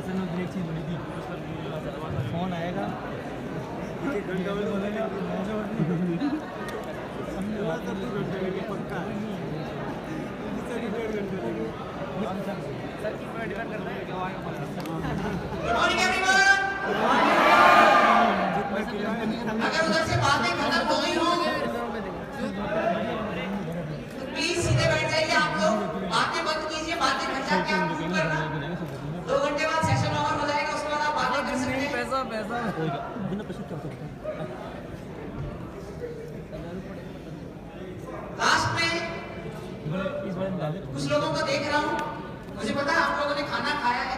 असल में एक चीज़ बनी थी, फोन आएगा एक घंटा में बोलेगा पक्का सर की पूरा डिपेंड करता है। अगर उधर से बातें खत्म हो गई हो तो प्लीज सीधे बैठ जाइए। आप लोग बातें बंद कीजिए, बातें खचा के आप शुरू करना। 2 घंटे बाद सेशन ओवर हो जाएगा, उसके बाद आप बातें कर सकते हैं। पैसा बिना पैसे क्या होता है? लास्ट में कुछ लोगों को देख रहा हूँ, मुझे पता है आप लोगों ने खाना खाया है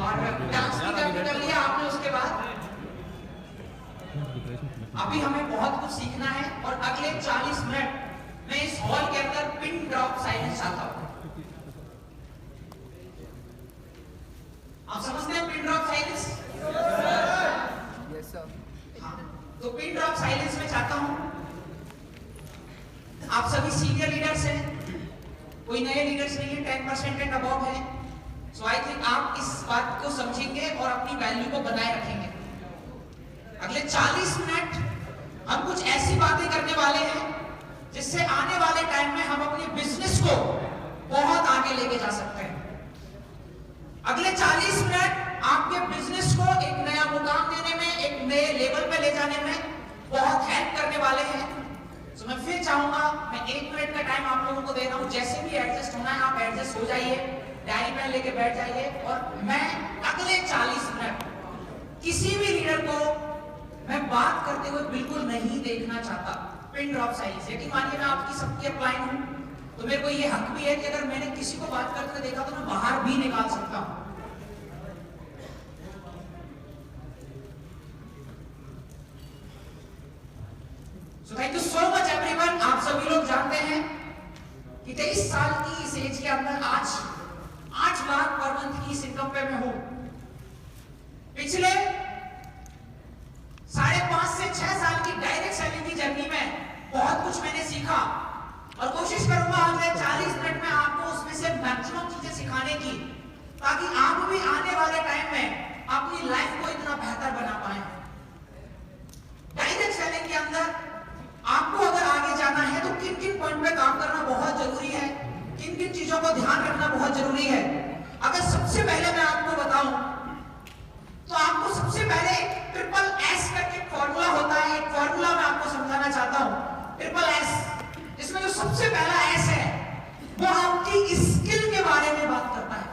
और डांस भी कर लिया आपने। उसके बाद अभी हमें बहुत कुछ सीखना है और अगले 40 मिनट में इस हॉल के अंदर पिन ड्रॉप साइलेंस आता हूं। आप समझते हैं pin drop silence? Yes sir. हाँ, तो पिन ड्रॉप साइलेंस में चाहता हूं, आप सभी सीनियर लीडर्स हैं, कोई नए लीडर्स नहीं है, 10% एंड अबव है। सो आई थिंक आप इस बात को समझेंगे और अपनी वैल्यू को बनाए रखेंगे। अगले 40 मिनट हम कुछ ऐसी बातें करने वाले हैं जिससे आने वाले टाइम में हम अपने बिजनेस को बहुत आगे लेके जा सकते हैं। अगले 40 मिनट आपके बिजनेस को एक नया मुकाम देने में, एक नए लेवल पे ले जाने में बहुत हेल्प करने वाले हैं। तो मैं फिर चाहूंगा, मैं 1 मिनट का टाइम आप लोगों को दे रहा हूं। जैसे भी एडजस्ट होना है आप एडजस्ट हो जाइए, डायरी पेन लेके बैठ जाइए। और मैं अगले 40 मिनट किसी भी लीडर को मैं बात करते हुए बिल्कुल नहीं देखना चाहता। पिन ड्रॉप साइलेंस, यकीन मानिए मैं आपकी सबकी अपलाइन हूं, तो मेरे को ये हक भी है कि अगर मैंने किसी को बात करते हुए देखा तो मैं बाहर भी निकाल सकता हूं। So thank you so much everyone. आप सभी लोग जानते हैं कि 23 साल की इस एज के अंदर आज 8 लाख पर मंथ की इस इनकम पे मैं हूं। पिछले 5.5 से 6 साल की डायरेक्ट सेलिंग की जर्नी में बहुत कुछ मैंने सीखा और कोशिश करूंगा अगले 40 मिनट में आपको उसमें से मैक्सिमम चीजें सिखाने की, ताकि आप भी आने वाले टाइम में अपनी लाइफ को इतना बेहतर बना पाए। डायरेक्ट सेलिंग के अंदर आपको अगर आगे जाना है तो किन किन पॉइंट पे काम करना बहुत जरूरी है, किन किन चीजों को ध्यान रखना बहुत जरूरी है। अगर सबसे पहले मैं आपको बताऊं तो आपको सबसे पहले ट्रिपल एस करके फॉर्मूला होता है। एक फॉर्मूला मैं आपको समझाना चाहता हूं, ट्रिपल एस, जिसमें जो सबसे पहला एस है वो आपकी स्किल के बारे में बात करता है।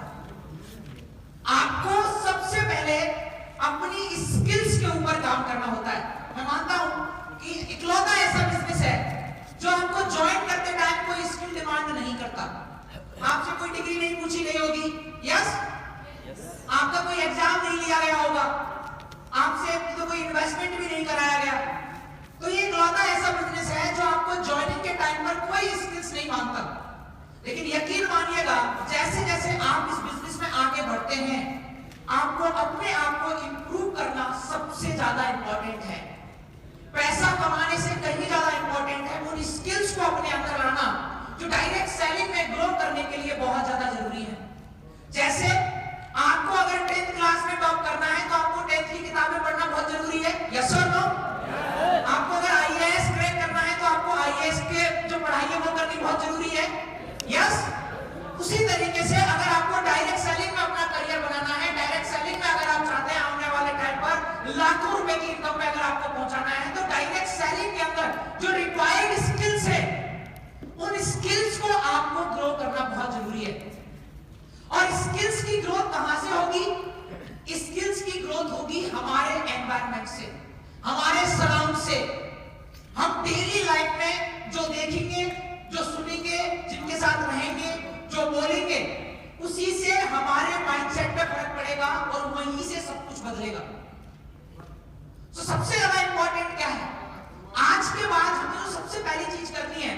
आपको सबसे पहले अपनी स्किल्स के ऊपर काम करना होता है। मैं मानता हूं कि इकलौता ऐसा बिजनेस है जो आपको ज्वाइन करते टाइम कोई स्किल डिमांड नहीं करता। आपसे कोई डिग्री नहीं पूछी गई होगी, यस? आपका कोई एग्जाम नहीं लिया गया होगा, आपसे तो कोई इन्वेस्टमेंट भी नहीं कराया गया। तो ये इकलौता ऐसा बिजनेस है जो आपको ज्वाइनिंग के टाइम पर कोई स्किल्स नहीं मांगता। लेकिन यकीन मानिएगा, जैसे जैसे आप इस बिजनेस में आगे बढ़ते हैं, आपको अपने आप को इंप्रूव करना सबसे ज्यादा इंपॉर्टेंट है। पैसा कमाने से कहीं ज्यादा इंपॉर्टेंट है उन स्किल्स को अपने अंदर लाना जो डायरेक्ट सेलिंग में ग्रो करने के लिए बहुत ज्यादा जरूरी है। जैसे आपको अगर 10th क्लास में टॉप करना है तो आपको 10th की किताबें पढ़ना बहुत जरूरी है, यस और नो? आपको अगर आईएएस क्रैक करना है तो आपको आईएएस के जो पढ़ाई है वो करनी बहुत जरूरी है, यस? उसी तरीके से अगर आपको डायरेक्ट सेलिंग में अपना करियर बनाना है, डायरेक्ट सेलिंग में अगर आप चाहते हैं आने वाले टाइम पर लाखों रुपए की इनकम में अगर आपको पहुंचाना है, तो डायरेक्ट सेलिंग के अंदर जो रिक्वायर्ड स्किल्स है उन स्किल्स को आपको ग्रो करना बहुत जरूरी है। और स्किल्स की ग्रोथ कहां से होगी? स्किल्स की ग्रोथ होगी हमारे एनवायरनमेंट से, हमारे सराउंड से। हम डेली लाइफ में जो देखेंगे, जो सुनेंगे, जिनके साथ रहेंगे, जो बोलेंगे, उसी से हमारे माइंडसेट पे फर्क पड़ेगा और वहीं से सब कुछ बदलेगा। तो सबसे ज्यादा इंपॉर्टेंट क्या है? आज के बाद हमें जो सबसे पहली चीज करनी है,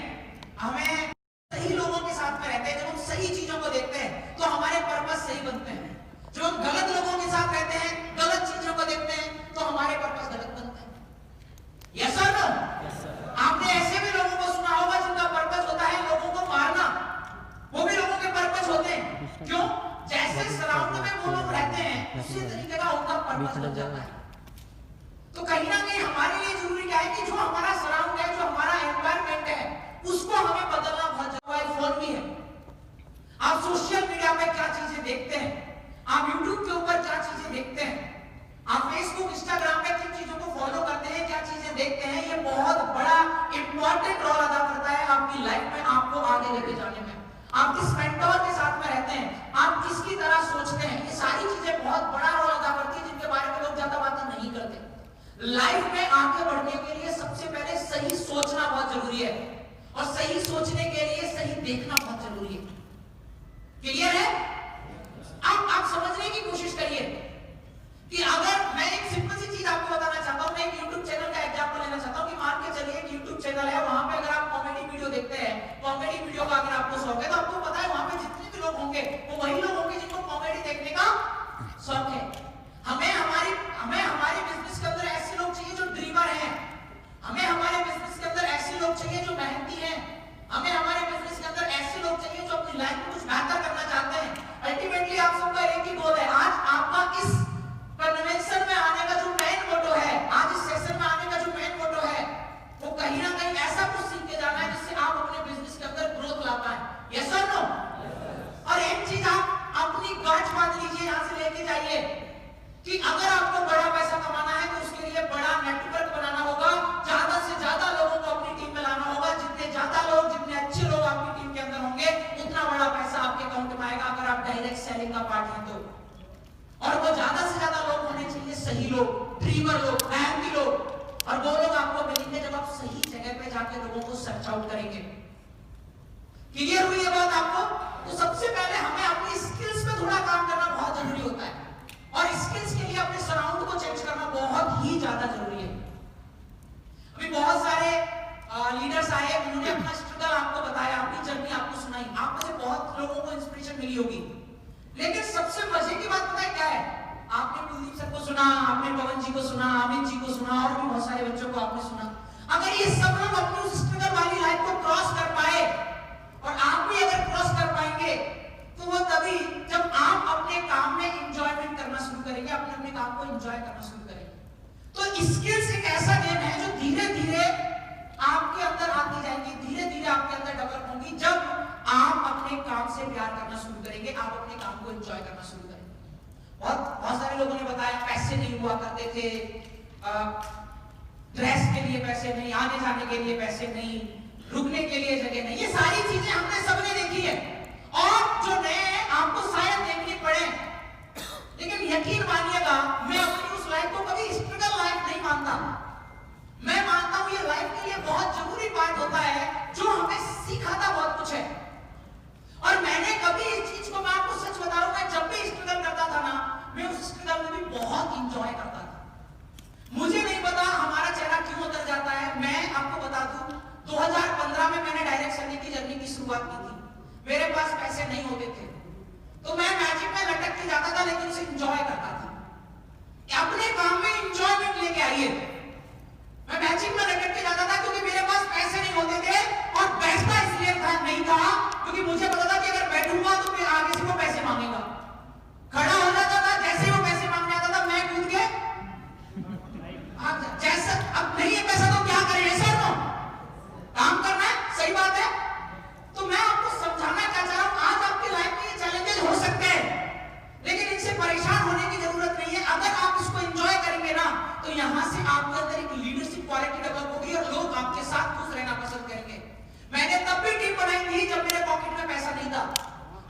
हमें सही लोगों के साथ में रहते हैं। जब हम सही चीजों को देखते हैं तो हमारे पर्पस सही बनते हैं। जब हम गलत लोगों के साथ रहते हैं, गलत चीजों को देखते हैं, तो हमारे पर्पस गलत बनते हैं, यस और नो? आपने ऐसे भी लोगों को सुना होगा जिनका पर्पस होता है लोगों को मारना, वो भी लोगों के पर्पस होते हैं। क्यों? जैसे जैसे सराउंड में वो लोग रहते हैं उसी तरीके का उनका पर्पस बन जाता है। तो कहीं ना कहीं हमारे लिए जरूरी क्या है कि जो हमारा सराउंड है, जो हमारा एनवायरनमेंट है, उसको हमें बदलना बहुत जरूरी है। फोन भी है, आप सोशल मीडिया पे क्या चीजें देखते हैं, आप यूट्यूब के ऊपर क्या चीजें देखते हैं, आप फेसबुक इंस्टाग्राम पे किन चीजों को फॉलो करते हैं, क्या चीजें देखते हैं, ये बहुत बड़ा इंपॉर्टेंट रोल अदा करता है आपकी लाइफ में, आपको आगे लेके जाने में। आप किस मेंटोर के साथ में रहते हैं, आप किसकी तरह सोचते हैं, ये सारी चीजें बहुत बड़ा रोल अदा करती है, जिनके बारे में लोग ज्यादा बातें नहीं करते। लाइफ में आगे बढ़ने के लिए सबसे पहले सही सोचना बहुत जरूरी है, और सही सोचने के लिए सही देखना बहुत जरूरी है। क्लियर है? आप समझने की कोशिश करिए कि अगर मैं एक सिंपल सी चीज आपको बताना चाहता हूं, मैं एक YouTube चैनल का एग्जांपल लेना चाहता हूं कि मान के चलिए एक YouTube चैनल है, वहां पे अगर आप कॉमेडी वीडियो देखते हैं, कॉमेडी वीडियो का अगर आपको शौक है, तो आपको पता है वहां पे जितने भी लोग होंगे वो वही लोग होंगे जिनको कॉमेडी देखने का शौक है। हमें हमारे बिजनेस के अंदर ऐसे लोग चाहिए जो ड्रीमर हैं, हमें हमारे बिजनेस के अंदर ऐसे लोग चाहिए जो मेहनती हैं, हमें हमारे बिजनेस के अंदर ऐसे लोग चाहिए जो अपनी लाइफ में कुछ बेहतर करना चाहते हैं। अल्टीमेटली आप सबका एक ही गोल है। आज आपका इस कन्वेंशन में आने का जो मेन मोटो है, आज इस सेशन में आने का जो मेन मोटो है, वो कहीं ना कहीं ऐसा कुछ सीख के जाना है जिससे आप अपने बिजनेस के अंदर ग्रोथ ला पाए। यस और नो? और एक चीज आप अपनी गांठ बांध लीजिए, यहां से लेके जाइए कि अगर आपको बड़ा पैसा कमाना है तो उसके लिए बड़ा नेटवर्क बनाना होगा, ज्यादा से ज्यादा लोगों को अपनी टीम में लाना होगा। जितने ज्यादा लोग, जितने अच्छे लोग आपकी टीम के अंदर होंगे, उतना बड़ा पैसा आपके अकाउंट में आएगा, अगर आप डायरेक्ट सेलिंग का पार्ट हैं तो। और वो ज्यादा से ज्यादा लोग होने चाहिए, सही लोग, ड्रीमर लोग, मेहनती लोग, और वो लोग आपको मिलेंगे जब आप सही जगह पे जाके लोगों को सर्च आउट करेंगे। क्लियर हुई ये बात आपको? तो सबसे पहले हमें अपनी स्किल्स पे थोड़ा काम करना बहुत जरूरी होता है, और स्किल्स के लिए अपने सराउंड को चेंज करना बहुत ही ज्यादा जरूरी है। अभी बहुत सारे लीडर्स आए, उन्होंने अपना स्ट्रगल आपको बताया, अपनी जर्नी आपको सुनाई, आप में से बहुत लोगों को इंस्पिरेशन मिली होगी। लेकिन सबसे मजे की बात पता है क्या है? आपने कुलदीप सर को सुना, आपने पवन जी को सुना, अमित जी को सुना, और भी बहुत सारे बच्चों को आपने सुना। अगर ये सब लोग अपनी उस स्ट्रगल वाली लाइफ को क्रॉस कर पाए, और आप भी अगर क्रॉस कर पाएंगे, तो वो तभी जब आप अपने काम में एंजॉयमेंट करना शुरू करेंगे, अपने काम को एंजॉय करना शुरू करेंगे। तो स्किल्स एक ऐसा गेम है जो धीरे धीरे आपके अंदर आती जाएंगी, धीरे धीरे आपके अंदर डेवलप होंगी, जब आप अपने काम से प्यार करना शुरू करेंगे, आप अपने काम को एंजॉय करना शुरू करेंगे। बहुत सारे लोगों ने बताया पैसे नहीं हुआ करते थे, ड्रेस के लिए पैसे नहीं, आने जाने के लिए पैसे नहीं, रुकने के लिए जगह नहीं, ये सारी चीजें हमने सबने देखी है, और जो नए हैं आपको शायद देखनी पड़े। लेकिन यकीन मानिएगा, मैं अपनी उस लाइफ को कभी स्ट्रगल लाइफ नहीं मानता। मैं मानता हूं ये लाइफ के लिए बहुत जरूरी पार्ट होता है, जो हमें सिखाता बहुत कुछ है। और मैंने कभी इस चीज को, मैं आपको सच बता रहा हूं, मैं जब भी स्ट्रगल करता था ना, मैं उस स्ट्रगल में भी बहुत इंजॉय करता था। मुझे नहीं पता हमारा चेहरा क्यों उतर जाता है। मैं आपको बता दूं, 2015 में मैंने डायरेक्ट सेलिंग की जर्नी की शुरुआत की थी। मेरे पास पैसे नहीं होते थे, तो मैं मैजिक में लटक के जाता था, लेकिन उसे एंजॉय करता था। अपने काम में एंजॉयमेंट लेके आइए। मैं मैजिक में लटक के जाता था क्योंकि मेरे पास पैसे नहीं होते थे, और बैठता इसलिए नहीं था क्योंकि मुझे पता था कि अगर बैठूंगा तो फिर आगे से वो पैसे मांगेगा। खड़ा हो जाता था, जैसे ही वो पैसे मांगने आता था मैं कूद के जैसा, अब नहीं है पैसा तो क्या करें, ऐसा ना काम करना है, सही बात है। तो मैं आपको समझाना क्या चाह रहा हूं, आज आपकी लाइफ में ये चैलेंजेस हो सकते हैं, लेकिन इनसे परेशान होने की जरूरत नहीं है। अगर आप इसको एंजॉय करेंगे ना, तो यहां से आपके अंदर एक लीडरशिप क्वालिटी डेवलप होगी, और लोग आपके साथ खुश रहना पसंद करेंगे। मैंने तब भी टीम बनाई थी जब मेरे पॉकेट में पैसा नहीं था।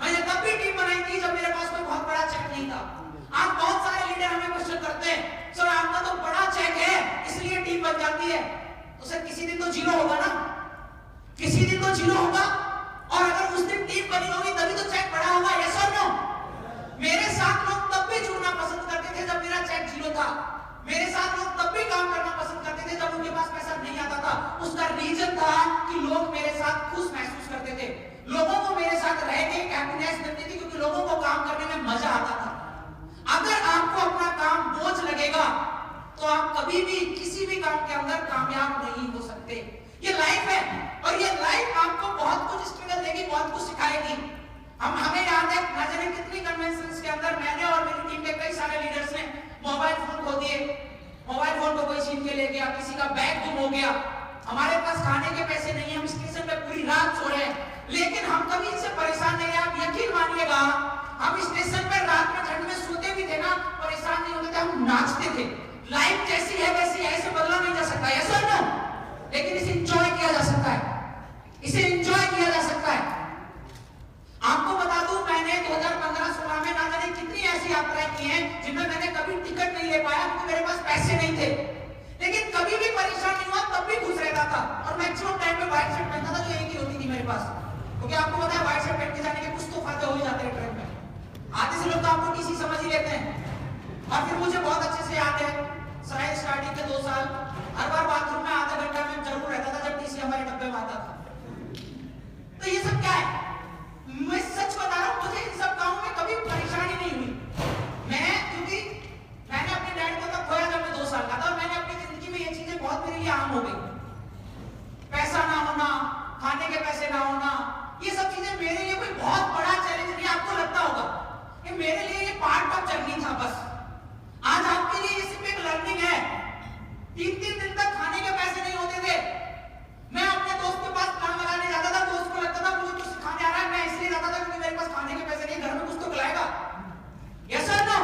मैंने तब भी टीम बनाई थी जब मेरे पास कोई बहुत बड़ा चेक नहीं था। आज बहुत सारे लीडर हमें क्वेश्चन करते हैं, सर आपका तो बड़ा चेक है इसलिए टीम बन जाती है। तो सर किसी दिन तो जीरो होगा ना, किसी दिन तो जीरो होगा, और अगर उस दिन टीम बनी होगी तभी तो चेक बड़ा होगा। यस और नो? मेरे साथ लोग तब भी जुड़ना पसंद करते थे जब मेरा चेक जीरो था। मेरे साथ लोग तब भी काम करना पसंद करते थे जब उनके पास पैसा नहीं आता था। उसका रीजन था कि लोग मेरे साथ खुश महसूस करते थे, लोगों को मेरे साथ रह के हैप्पीनेस मिलती थी, क्योंकि लोगों को काम करने में मजा आता था। अगर आपको अपना काम बोझ लगेगा तो आप कभी भी किसी भी काम के अंदर कामयाब नहीं हो सकते। ये लाइफ है, और ये लाइफ आपको बहुत कुछ स्ट्रगल देगी, बहुत कुछ सिखाएगी। हमें याद है, न जाने कितनी कन्वेंशन के पैसे नहीं है, हम स्टेशन पे पूरी रात सो रहे हैं, लेकिन हम कभी इनसे परेशान नहीं है। आप यकीन मानिएगा, हम स्टेशन पे रात में ठंड में सोते भी थे ना, परेशान नहीं होते थे, हम नाचते थे। लाइफ जैसी है वैसी है, इसे बदला नहीं जा सकता, ऐसा ना, लेकिन इसे एंजॉय किया जा सकता है, इसे एंजॉय किया जा सकता है। आपको बता दूं, मैंने 2015-16 में ना जाने कितनी ऐसी यात्राएं की हैं जिनमें मैंने कभी टिकट नहीं ले पाया क्योंकि मेरे पास पैसे नहीं थे, लेकिन कभी भी परेशान नहीं हुआ, तब भी खुश रहता था। और मैक्सिमम टाइम पे व्हाइट शर्ट पहनता था, जो एक ही होती थी मेरे पास, क्योंकि आपको पता है व्हाइट शर्ट पहन के जाने के कुछ तो फायदे हो ही जाते हैं ट्रेन में। आधे से लोग तो आपको टीसी समझ ही लेते हैं। और फिर मुझे बहुत अच्छे से याद है, शायद स्टार्टिंग के 2 साल हर बार बाथरूम में आधा घंटा में जरूर रहता था जब टीसी हमारे डब्बे में आता था। तो ये सब क्या है? मैं सच बता रहा हूं, मुझे इन सब कामों में कभी परेशानी नहीं हुई। क्योंकि मैंने अपने डैड को तब खोया जब मैं 2 साल का था, और मैंने अपनी जिंदगी में ये चीजें बहुत मेरे लिए आम हो गई। पैसा ना होना, खाने के पैसे ना होना, ये सब चीजें मेरे लिए कोई बहुत बड़ा चैलेंज नहीं। आपको लगता होगा कि मेरे लिए ये पार्ट ऑफ जर्नी था बस। आज आपके लिए ये सिर्फ एक लर्निंग है। 3-3 दिन तक खाने के पैसे नहीं होते थे, मैं अपने दोस्त के पास काम लगाने जाता था, दोस्त को लगता था मुझे कुछ सिखाने आ रहा है, मैं इसलिए जाता था क्योंकि मेरे पास खाने के पैसे नहीं, घर में कुछ तो खिलाएगा। यस और नो?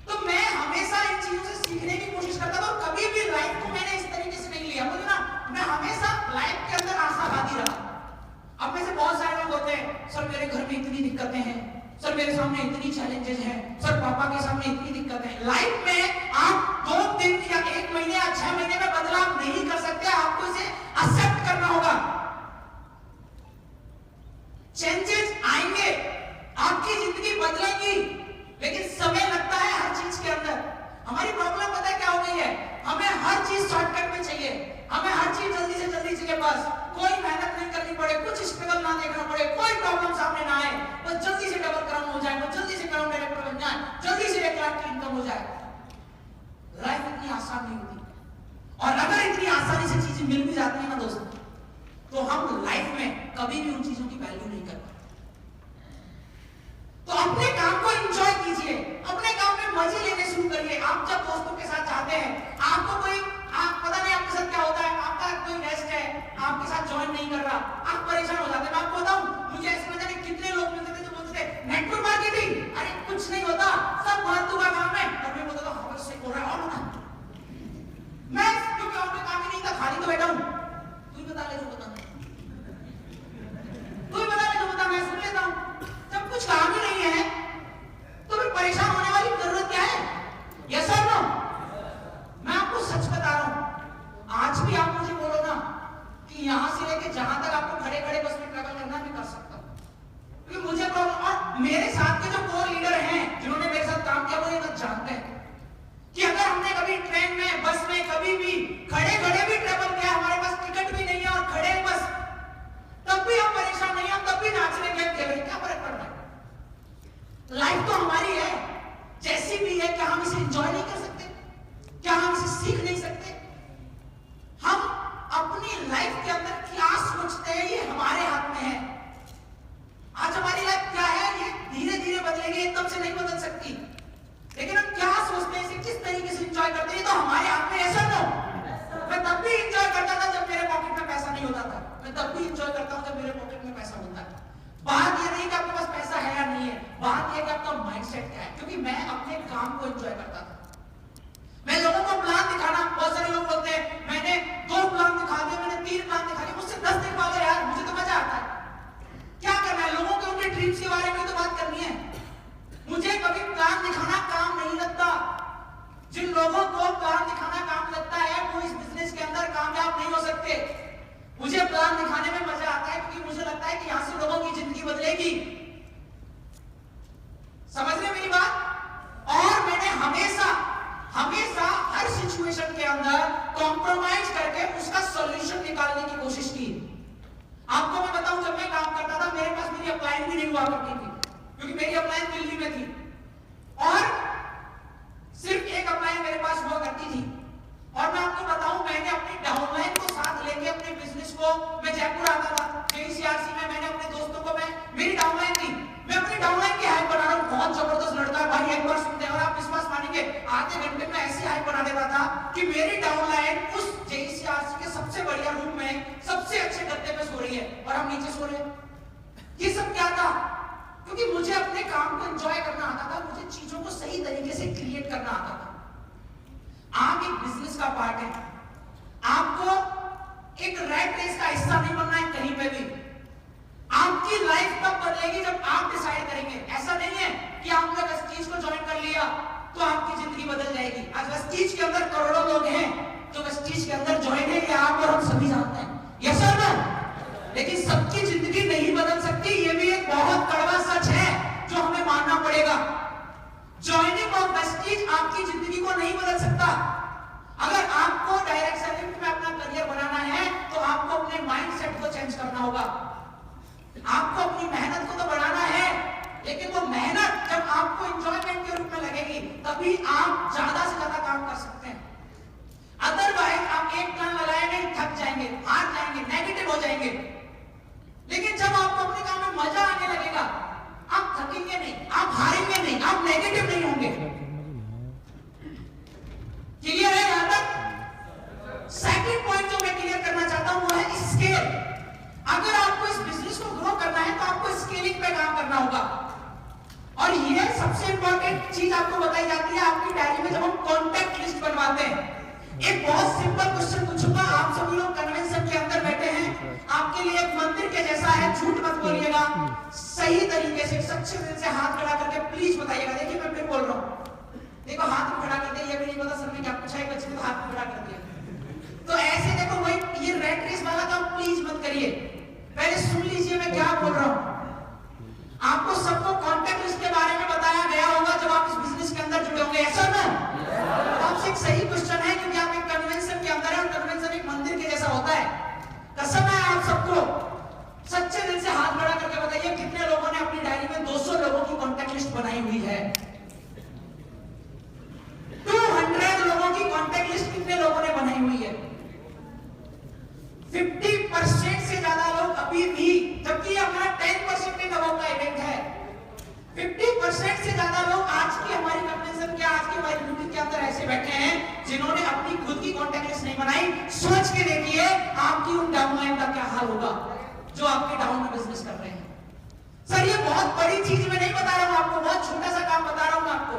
तो मैं हमेशा इन चीजों से सीखने की कोशिश करता था, और कभी भी लाइफ को मैंने इस तरीके से नहीं लिया। मुझे ना, मैं हमेशा लाइफ के अंदर आशावादी रहा। अब में से बहुत सारे लोग होते हैं, सर मेरे घर में इतनी दिक्कतें हैं, सर मेरे सामने इतनी चैलेंजेस हैं, सर पापा के सामने इतनी दिक्कतें हैं। लाइफ में आप 2 दिन या 1 महीने या 6 महीने में बदलाव नहीं कर सकते, आपको इसे एक्सेप्ट करना होगा। चेंजेस आएंगे, आपकी जिंदगी बदलेगी, लेकिन समय लगता है हर चीज के अंदर। हमारी प्रॉब्लम पता है क्या हो गई है? हमें हर चीज शॉर्टकट में चाहिए, हमें हर चीज जल्दी से जल्दी चाहिए, बस कोई मेहनत नहीं करनी पड़े, कुछ स्ट्रगल ना देखना पड़े, कोई प्रॉब्लम सामने ना आए, बस जल्दी से डबल क्राउन हो जाए, बस जल्दी से क्राउन डायरेक्टर बन जाए, जल्दी से 1 लाख की इनकम हो जाए। लाइफ इतनी आसान नहीं होती, और अगर इतनी आसानी से चीजें मिल भी जाती है ना दोस्तों, तो हम लाइफ में कभी भी उन चीजों की वैल्यू नहीं कर पाते। तो अपने काम को एंजॉय कीजिए, अपने काम में मजे लेने शुरू करिए। आप जब दोस्तों के साथ जाते हैं, आपको कोई पता नहीं आपके साथ क्या होता है, आपका कोई गेस्ट है आपके साथ ज्वाइन नहीं कर रहा, आप परेशान हो जाते हैं। मैं आपको बताऊं, मुझे ऐसे न जाने कितने लोग मिलते थे जो बोलते थे नेटवर्क मार्केटिंग, अरे कुछ नहीं होता, सब फालतू का काम है। और मैं बोलता था हाँ बस हो रहा है, और होना मैं क्योंकि और कोई काम ही नहीं था, खाली तो बैठा हूं, तू ही बता ले जो बताना, तू ही बता ले जो बता, मैं सुन लेता हूं। जब कुछ काम ही नहीं है तो फिर परेशान होने वाली जरूरत क्या है? यस और नो? मैं आपको सच बता रहा हूं, आज भी आप मुझे बोलो ना कि यहां से लेके जहां तक आपको खड़े खड़े बस में ट्रैवल करना, मैं कर सकता हूं, क्योंकि मुझे प्रॉब्लम। और मेरे साथ के जो कोर लीडर हैं जिन्होंने मेरे साथ काम किया, वो ये बात जानते हैं कि अगर हमने कभी ट्रेन में, बस में, कभी भी खड़े खड़े भी ट्रैवल किया, हमारे पास टिकट भी नहीं है और खड़े बस, तब भी हम परेशान नहीं, हम तब भी नाच रहे, गेम खेल रहे, क्या फर्क पड़ रहा है? लाइफ तो हमारी है, जैसी भी है, क्या हम इसे एंजॉय नहीं कर सकते? क्या हम इसे सीख नहीं सकते? हम अपनी लाइफ के अंदर क्या सोचते हैं, ये हमारे हाथ में है। आज हमारी लाइफ क्या है, ये धीरे धीरे बदलेगी, एकदम से नहीं बदल सकती, लेकिन हम क्या सोचते हैं, इसे किस तरीके से एंजॉय करते हैं, तो हमारे हाथ में। ऐसा ना, मैं तब भी एंजॉय करता था जब मेरे पॉकेट में पैसा नहीं होता था, मैं तब भी एंजॉय करता हूं जब मेरे पॉकेट में पैसा होता है। बात ये नहीं कि आपके पास पैसा है या नहीं है, बात ये कि आपका माइंडसेट क्या है। क्योंकि मैं अपने काम को एंजॉय करता था, मैं लोगों को प्लान दिखाना, बहुत सारे लोग बोलते हैं मैंने 2 प्लान दिखा दिए, मैंने 3 प्लान दिखा दिए, मुझसे 10 दिखवा दो यार, मुझे तो मजा आता है। क्या करना है, लोगों के उनके ड्रीम्स के बारे में तो बात करनी है। मुझे कभी प्लान दिखाना काम नहीं लगता। जिन लोगों को प्लान दिखाना काम लगता है, वो इस बिजनेस के अंदर कामयाब नहीं हो सकते। मुझे प्लान दिखाने में मजा आता है क्योंकि मुझे लगता है कि यहां से लोगों की जिंदगी बदलेगी। समझ रहे मेरी बात? और मैंने हमेशा हर सिचुएशन के अंदर कॉम्प्रोमाइज करके उसका सॉल्यूशन निकालने की कोशिश की। आपको मैं बताऊं, जब मैं काम करता था, मेरे पास मेरी अपलाइन भी नहीं हुआ करती थी, क्योंकि मेरी अपलाइन दिल्ली में थी, और सिर्फ एक अपलाइन मेरे पास हुआ करती थी। और मैं आपको बताऊं, मैंने अपनी डाउनलाइन को साथ लेके अपने बिजनेस को, मैं जयपुर आता था, JECRC में मैंने अपने दोस्तों को, मेरी डाउनलाइन थी, मैं अपनी डाउनलाइन की हाइप बना रहा हूं, बहुत जबरदस्त लड़का है भाई, एक बार सुनते हैं, और आप विश्वास मानेंगे आधे घंटे में ऐसी हाइप बना देता था कि मेरी डाउनलाइन उस JECRC के सबसे बढ़िया रूम में सबसे अच्छे गद्दे पे सो रही है और हम नीचे सो रहे हैं। ये सब क्या था? क्योंकि मुझे अपने काम को एंजॉय करना आता था, मुझे चीजों को सही तरीके से क्रिएट करना आता था। आप एक बिजनेस का पार्ट है, आपको एक रैट रेस का हिस्सा नहीं बनना है कहीं पे भी। आपकी लाइफ तब बदलेगी जब आप डिसाइड करेंगे। ऐसा नहीं है कि आपने वेस्टीज को ज्वाइन कर लिया तो आपकी जिंदगी बदल जाएगी। आज वेस्टीज के अंदर करोड़ों लोग हैं जो वेस्टीज के अंदर ज्वाइन है, ये आप और हम सभी जानते हैं, यस सर ना? लेकिन सबकी जिंदगी नहीं बदल सकती, ये भी एक बहुत कड़वा सच है जो हमें मानना पड़ेगा। ज्वाइनिंग ऑफ वेस्टीज आपकी जिंदगी को नहीं बदल सकता। अगर आपको डायरेक्ट सेलिंग में अपना करियर बनाना है तो आपको अपने माइंडसेट को चेंज करना होगा। आपको अपनी मेहनत को तो बढ़ाना है, लेकिन वो मेहनत जब आपको एंजॉयमेंट के रूप में लगेगी तभी आप ज्यादा से ज्यादा काम कर सकते हैं। अदरवाइज आप एक प्लान लगाए नहीं, थक जाएंगे, हार जाएंगे, नेगेटिव हो जाएंगे। लेकिन जब आपको अपने काम में मजा आने लगेगा, आप थकेंगे नहीं, आप हारेंगे नहीं, आप नेगेटिव नहीं होंगे। क्लियर है यहां तक? सेकंड पॉइंट जो मैं क्लियर करना चाहता हूं वो है स्केल। अगर आपको इस बिजनेस को ग्रो करना है तो आपको स्केलिंग पे काम करना होगा। और ये सबसे इंपॉर्टेंट चीज आपको बताई जाती है आपकी डायरी में जब हम कॉन्टैक्ट लिस्ट बनवाते हैं। एक बहुत सिंपल क्वेश्चन पूछूंगा, आप सभी लोग कन्वेंशन के अंदर बैठे हैं, आपके लिए एक मंदिर के जैसा है, झूठ मत बोलिएगा, सही तरीके से सच्चे दिल से हाथ खड़ा करके प्लीज बताइएगा। देखिए मैं फिर बोल रहा हूं, देखो हाथ खड़ा कर दिया, ये भी नहीं पता सर ने क्या पूछा है, बच्चे ने हाथ खड़ा कर दिया। तो ऐसे देखो वही ये रेड रेस वाला काम प्लीज मत करिए, पहले सुन लीजिए मैं क्या बोल रहा हूं। आपको सबको कॉन्टैक्ट लिस्ट के बारे में बताया गया होगा जब आप इस बिजनेस के अंदर जुड़े होंगे, ऐसा ना? आपसे एक सही क्वेश्चन है क्योंकि आप एक कन्वेंशन के अंदर है और कन्वेंशन एक मंदिर के जैसा होता है। कसम है आप सबको, सच्चे दिल से हाथ खड़ा करके बताइए कितने लोगों ने अपनी डायरी में 200 लोगों की कॉन्टैक्ट लिस्ट बनाई हुई है? 200 लोगों की कॉन्टैक्ट लिस्ट कितने लोगों ने बनाई हुई है? 50% से ज्यादा लोग अभी भी, जबकि हमारा 10% के दबाव का इवेंट है, 50% से ज्यादा लोग आज की हमारी कन्वेंशन के, आज की हमारी मीटिंग के अंदर ऐसे बैठे हैं जिन्होंने अपनी खुद की कॉन्टैक्ट लिस्ट नहीं बनाई। सोच के देखिए आपकी उन डाउनलाइन का क्या हाल होगा जो आपके डाउन में बिजनेस कर रहे हैं। सर ये बहुत बड़ी चीज मैं नहीं बता रहा हूं आपको, बहुत छोटा सा काम बता रहा हूं आपको।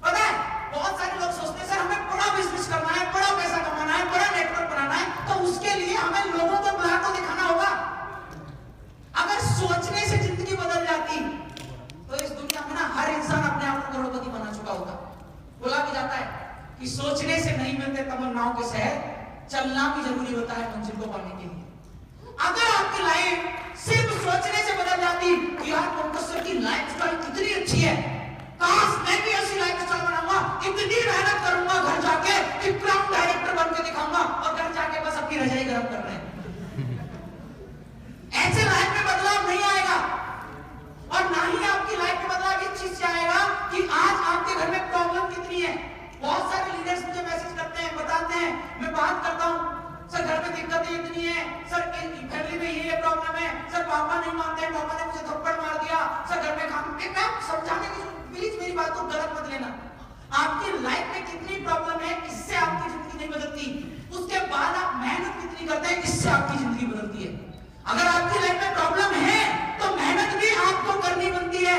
पता है बहुत सारे लोग सोचते हैं सर हमें बड़ा बिजनेस करना है, बड़ा पैसा कमाना है, बड़ा नेटवर्क बनाना है, तो उसके लिए हमें लोगों को बाहर को दिखाना होगा। अगर सोचने से जिंदगी बदल जाती तो इस दुनिया में ना हर इंसान अपने आप को करोड़पति बना चुका होता। बोला भी जाता है कि सोचने से नहीं मिलते तमन्नाओं के शहर, चलना भी जरूरी होता है मंजिल को पाने के लिए। अगर आपकी लाइफ सिर्फ सोचने से बदल जाती कि यार प्रोफेसर की लाइफस्टाइल कितनी अच्छी है, काश मैं भी ऐसी लाइफस्टाइल बनाऊंगा, इतनी मेहनत करूंगा, घर जाके एक क्राउन डायरेक्टर बन के दिखाऊंगा और घर जाके बस अपनी रजाई गर्म कर रहे हैं। ऐसे लाइफ में बदलाव नहीं आएगा और ना ही आपकी लाइफ में बदलाव इस चीज से आएगा कि आज आपके घर में प्रॉब्लम कितनी है। बहुत सारे लीडर्स मुझे मैसेज करते हैं, बताते हैं, मैं बात करता हूं सर घर में दिक्कतें इतनी है, सर फैमिली में ये प्रॉब्लम है, सर पापा नहीं मानते हैं, पापा ने मुझे थप्पड़ मार दिया, सर घर में खाना, मैं समझाने की, प्लीज मेरी बात को गलत मत लेना। आपकी लाइफ में कितनी प्रॉब्लम है इससे आपकी जिंदगी नहीं बदलती, उसके बाद आप मेहनत कितनी करते हैं इससे आपकी जिंदगी बदलती है। अगर आपकी लाइफ में प्रॉब्लम है तो मेहनत भी आपको करनी बनती है।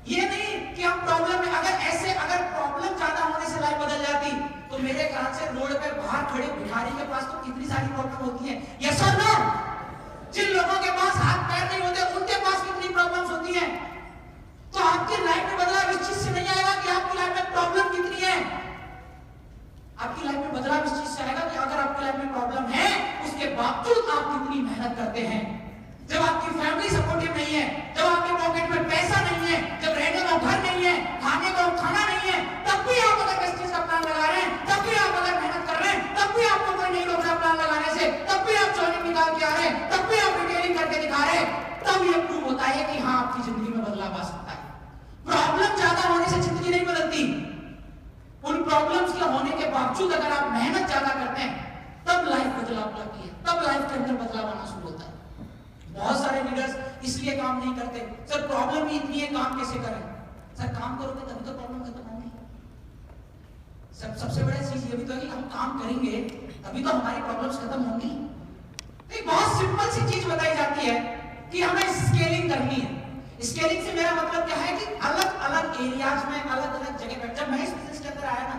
ये नहीं कि हम प्रॉब्लम में, अगर प्रॉब्लम ज्यादा होने से लाइफ बदल जाती तो मेरे ख्याल से रोड पे बाहर खड़े भिखारी के पास तो कितनी सारी प्रॉब्लम होती है, यस और नो? जिन लोगों के पास हाथ पैर नहीं होते उनके पास कितनी प्रॉब्लम्स होती हैं। तो आपकी लाइफ में बदलाव इस चीज से नहीं आएगा कि आपकी लाइफ में प्रॉब्लम कितनी है, आपकी लाइफ में बदलाव इस चीज से आएगा कि अगर आपकी लाइफ में प्रॉब्लम है उसके बावजूद आप कितनी मेहनत करते हैं। जब आपकी फैमिली सपोर्टिव नहीं है, जब आपके पॉकेट में पैसा नहीं है, जब रहने को घर नहीं है, खाने को खाना नहीं है, तब भी आप अगर बिजनेस का प्लान लगा रहे हैं, तब भी आप अगर मेहनत कर रहे हैं, तब भी आपको कोई नहीं रोक रहा प्लान लगाने से, तब भी आप जॉइनिंग निकाल के आ रहे हैं, तब भी आप रिटेलिंग करके दिखा रहे हैं, तब ये प्रूव होता है कि हाँ आपकी जिंदगी में बदलाव आ सकता है। प्रॉब्लम ज्यादा होने से जिंदगी नहीं बदलती, उन प्रॉब्लम्स के होने के बावजूद अगर आप मेहनत ज्यादा करते हैं तब लाइफ बदलाव लाती है, तब लाइफ के अंदर बदलाव आना शुरू होता है। बहुत सारे लीडर्स इसलिए काम नहीं करते, सर प्रॉब्लम ही इतनी है काम कैसे करें? सर काम करोगे तभी तो प्रॉब्लम खत्म होगी। सबसे बड़ा चीज ये भी तो है कि हम काम करेंगे तभी तो हमारी प्रॉब्लम्स खत्म होंगी। एक बहुत सिंपल सी चीज बताई जाती है कि हमें स्केलिंग करनी है। स्केलिंग से मेरा मतलब क्या है कि अलग अलग एरियाज में अलग अलग जगह पर, जब मैं इस बिजनेस के अंदर आया ना,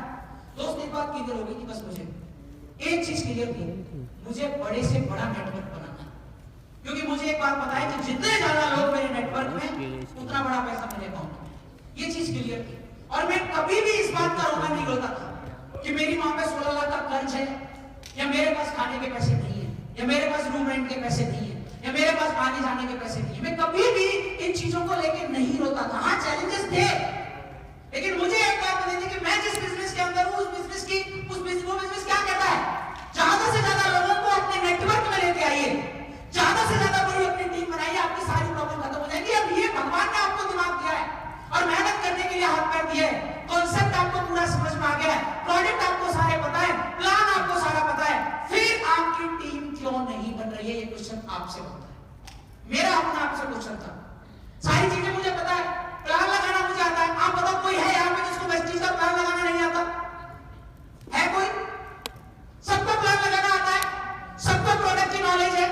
दोस्त एक बात क्लियर हो गई कि बस मुझे एक चीज क्लियर थी, मुझे बड़े से बड़ा नेटवर्क बनाना। क्योंकि मुझे एक बात पता है कि जितने ज्यादा लोग मेरे नेटवर्क में उतना बड़ा पैसा मेरे अकाउंट में। ये चीज क्लियर थी और मैं कभी भी इस बात का रोना नहीं होता था कि मेरी मां पे 16 लाख का कर्ज है, या मेरे पास खाने के पैसे नहीं है, या मेरे पास रूम रेंट के पैसे नहीं है, या मेरे पास आने जाने के पैसे नहीं है। मैं कभी भी इन चीजों को लेकर नहीं रोता था। हाँ, चैलेंजेस थे, लेकिन मुझे एक बात पता थी कि मैं जिस बिजनेस के अंदर हूं, वो बिजनेस क्या कहता है, ज्यादा से ज्यादा लोगों को अपने नेटवर्क में लेके आइए, ज्यादा से ज्यादा बड़ी अपनी टीम बनाइए, आपकी सारी प्रॉब्लम खत्म हो जाएगी। अब ये भगवान ने आपको दिमाग दिया है और मेहनत करने के लिए हाथ पैर दिए, कॉन्सेप्ट आपको पूरा समझ में आ गया है, प्रोडक्ट आपको सारे पता है, प्लान आपको सारा पता है, फिर आपकी टीम क्यों नहीं बन रही है? ये क्वेश्चन आपसे बनता है। मेरा अपना आपसे क्वेश्चन था। सारी चीजें मुझे पता है, प्लान लगाना मुझे आता है। आप बताओ, कोई है यहाँ पे जिसको वेस्टीज का प्लान लगाना नहीं आता है? कोई? सबको प्लान लगाना आता है, सबको प्रोडक्ट की नॉलेज है।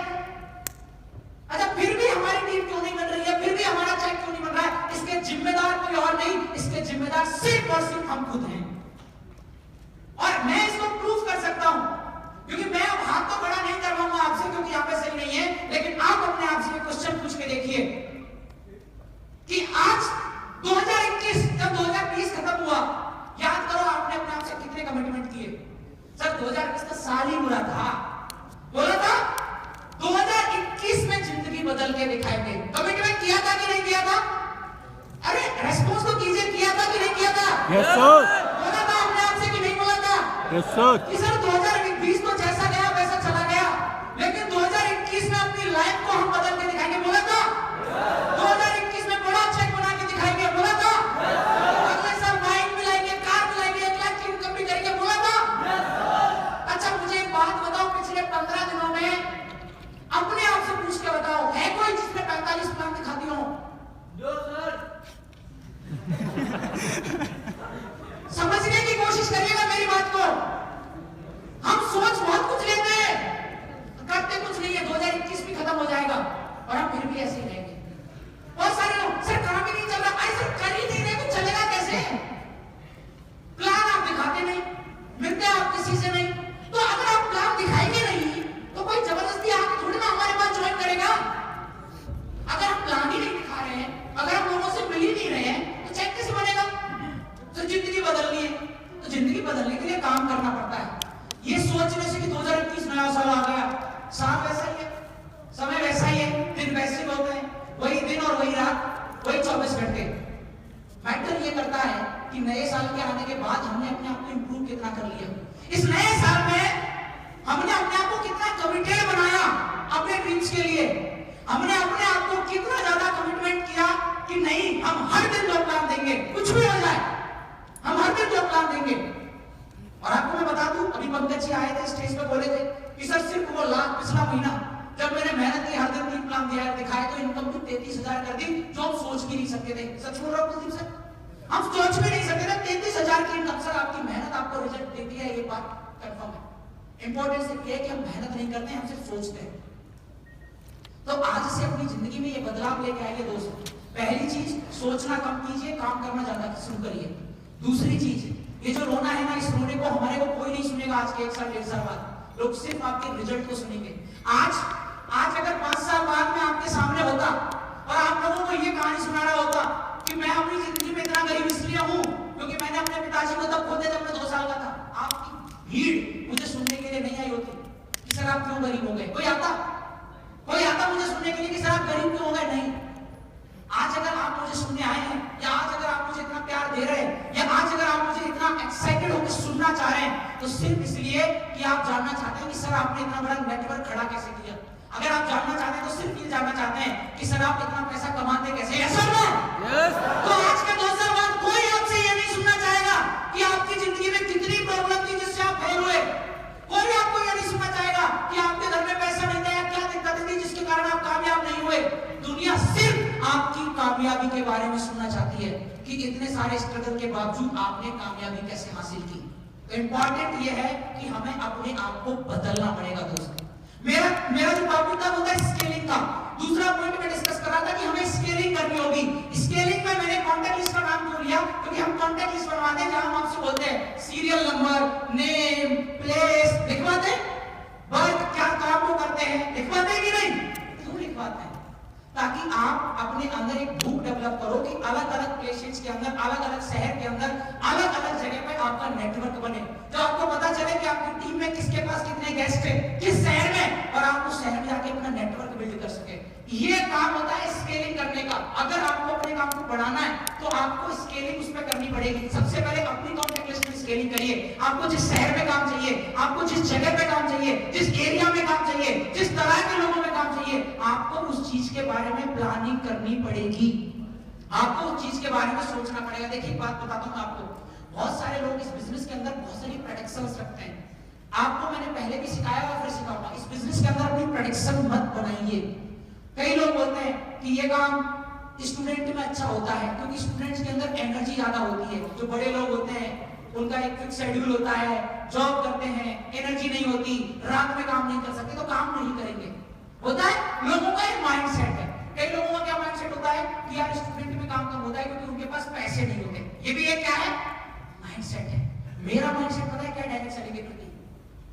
अच्छा, फिर भी हमारी टीम क्यों नहीं बन रही है? फिर भी हमारा चेक क्यों नहीं बन रहा है? इसके जिम्मेदार कोई और नहीं, इसके जिम्मेदार सिर्फ और सिर्फ हम खुद हैं। और मैं इसको प्रूफ कर सकता हूं, क्योंकि मैं अब हाथ तो बड़ा नहीं करवाऊंगा आपसे, क्योंकि यहाँ पे सही नहीं है, लेकिन आप अपने आप से क्वेश्चन पूछ के देखिए कि आज 2021 जब 2020 खत्म हुआ, याद करो आपने अपने आप से कितने कमिटमेंट किए? सर 2020 का साल ही बुरा था, बोला था 2021 में जिंदगी बदल के दिखाएंगे। कमिटमेंट किया था कि नहीं किया था? अरे रेस्पॉन्स तो कीजिए, किया था कि नहीं किया था? Yes sir. बोला था अपने आप से कि नहीं बोला था? Yes sir. कि सर 2020 तो जैसा गया वैसा चला गया, लेकिन 2021 में अपनी लाइफ को हम बदल के दिखाएंगे, बोला था? 2021 में बड़ा चेक बना के दिखाएंगे, बोला था? अगले साल बाइक मिलाएंगे, कार मिलाएंगे, 1 लाख की इनकम भी करेंगे, बोला था? अच्छा, मुझे एक बात बताओ, पिछले 15 दिनों में अपने आप से पूछ के बताओ, है कोई जिसने 45 प्लान दिखा दिया हो? समझने की कोशिश करिएगा मेरी बात को। हम सोच बहुत कुछ लेते हैं, करते कुछ नहीं है। 2021 भी खत्म हो जाएगा और हम फिर भी ऐसे ही रहेंगे। बहुत सारे लोग, सर काम ही नहीं चल रहा। अरे सर, कर ही नहीं रहे तो चलेगा कैसे? प्लान आप दिखाते नहीं, मिलते आप किसी से नहीं, तो अगर आप प्लान दिखाएंगे नहीं तो कोई जबरदस्ती आके थोड़ी ना हमारे पास ज्वाइन करेगा। अगर हम प्लान ही नहीं दिखा रहे हैं, अगर हम लोगों से मिल ही नहीं रहे हैं, तो चेक कैसे बनेगा? तो जिंदगी बदलनी है, तो जिंदगी बदलने के लिए काम करना पड़ता है। ये सोचने से कि 2021 नया साल आ गया, साल वैसा ही है, समय वैसा ही है, दिन वैसे ही होते हैं, वही दिन और वही रात, वही 24 घंटे। मैटर ये करता है कि नए साल के आने के बाद हमने अपने आप को इंप्रूव कितना कर लिया। इस नए साल में हमने अपने आप को कितना कमिटेड बनाया अपने ड्रीम्स के लिए। हमने अपने आप को कितना ज्यादा कमिटमेंट किया कि नहीं, हम हर दिन जो प्लान देंगे, कुछ भी हो जाए, हम हर दिन जो प्लान देंगे। और आपको मैं बता दूं, अभी पंकज जी आए थे, स्टेज पे बोले थे कि सर सिर्फ वो लाख पिछला महीना जब मैंने मेहनत की, हर दिन 3 प्लान दिया दिखाए, तो इनकम भी 33,000 कर दी, जो हम सोच भी नहीं सकते थे। सच बोल रहा हूं कुलदीप सर, हम सोच भी नहीं सकते थे 33,000 की इनकम। सर आपकी मेहनत आपको रिजल्ट देती है, ये बात कंफर्म है। इंपॉर्टेंस ये है कि हम मेहनत नहीं करते, हम सिर्फ सोचते हैं। तो आज से अपनी जिंदगी में ये बदलाव लेके आइए दोस्त। पहली चीज, सोचना कम कीजिए, काम करना ज्यादा शुरू करिए। दूसरी चीज, ये जो रोना है ना, इस रोने को हमारे को कोई नहीं सुनेगा। आज के 1 साल 1.5 साल बाद लोग सिर्फ आपके रिजल्ट को सुनेंगे। आज अगर 5 साल बाद में आपके सामने होता और आप लोगों को ये कहानी सुना रहा होता कि मैं अपनी जिंदगी में इतना गरीब इसलिए हूं क्योंकि मैंने अपने पिताजी को तब खो दिया जब मैं 2 साल का था, आपकी भीड़ मुझे सुनने के लिए नहीं आई होती कि सर आप क्यों गरीब हो गए। कोई आता मुझे सुनने के लिए कि सर आप गरीब क्यों हो गए? नहीं। आज अगर आप मुझे सुनने आए हैं, या आज अगर आप मुझे इतना प्यार दे रहे हैं, या आज अगर आप मुझे इतना एक्साइटेड होकर सुनना चाह रहे हैं, तो सिर्फ इसलिए कि आप जानना चाहते हैं कि सर आपने इतना बड़ा नेटवर्क खड़ा कैसे किया। अगर आप जानना चाहते हैं तो सिर्फ ये जानना चाहते हैं कि सर आप इतना पैसा कमाते कैसे। यस और नो? यस। तो आज के 2 साल बाद कोई आपसे ये नहीं सुनना चाहेगा कि आपकी जिंदगी में कितनी प्रॉब्लम थी जिससे आप फेल हुए। कोई आपको ये नहीं सुनना चाहेगा कि आपके घर में पैसा नहीं था या क्या दिक्कतें थी जिसके कारण आप कामयाब नहीं हुए। दुनिया सिर्फ आपकी कामयाबी के बारे में सुनना चाहती है कि इतने सारे स्ट्रगल के बावजूद आपने कामयाबी कैसे हासिल की। तो इंपॉर्टेंट ये है कि हमें अपने आप को बदलना पड़ेगा दोस्तों। मेरा जो टॉपिक था वो था स्केलिंग का। दूसरा पॉइंट मैं डिस्कस कर रहा था कि हमें स्केलिंग करनी होगी। स्केलिंग में मैंने कॉन्टैक्ट लिस्ट का नाम क्यों लिया, क्योंकि हम कॉन्टैक्ट लिस्ट बनवाते हैं जहां हम आपसे बोलते हैं सीरियल नंबर, नेम, प्लेस लिखवाते हैं, बर्थ, क्या काम वो करते हैं लिखवाते हैं कि नहीं, क्यों लिखवाते हैं? ताकि आप अपने अंदर एक बुक डेवलप करो कि अलग अलग प्लेसेस के अंदर, अलग अलग शहर के अंदर, अलग अलग जगह पे आपका नेटवर्क बने। तो आपको पता चले कि आपकी टीम में किसके पास कितने गेस्ट हैं, किस शहर में, और आप उस शहर में जाके अपना नेटवर्क बिल्ड कर सके। ये काम होता है स्केलिंग करने का। अगर आपको अपने काम को बढ़ाना है तो आपको स्केलिंग उस पर करनी पड़ेगी। सबसे पहले अपनी कॉन्टैक्ट लिस्ट में स्केलिंग करिए। आपको जिस शहर में काम चाहिए, आपको जिस जगह पे काम चाहिए, जिस एरिया में काम चाहिए, जिस तरह के लोगों में काम चाहिए, आपको उस चीज के बारे में प्लानिंग करनी पड़ेगी। आपको उस चीज के बारे में सोचना पड़ेगा। देखिए एक बात बताता हूं आपको, बहुत सारे लोग इस बिजनेस के अंदर बहुत सारी प्रेडिक्शंस रखते हैं। आपको मैंने पहले भी सिखाया और फिर सिखाऊंगा, इस बिजनेस के अंदर अपनी प्रेडिक्शन मत बनाइए। कई लोग बोलते हैं कि ये काम स्टूडेंट में अच्छा होता है क्योंकि स्टूडेंट्स के अंदर एनर्जी ज्यादा होती है। जो बड़े लोग होते हैं उनका एक फिक्स शेड्यूल होता है, जॉब करते हैं, एनर्जी नहीं होती, रात में काम नहीं कर सकते तो काम नहीं करेंगे। होता है लोगों का एक माइंडसेट है। कई लोगों का क्या माइंडसेट होता है कि यार स्टूडेंट में काम कम होता है क्योंकि उनके पास पैसे नहीं होते। ये भी एक क्या है, माइंडसेट है। मेरा माइंडसेट पता है क्या, डायरेक्ट सर्टिफिकेट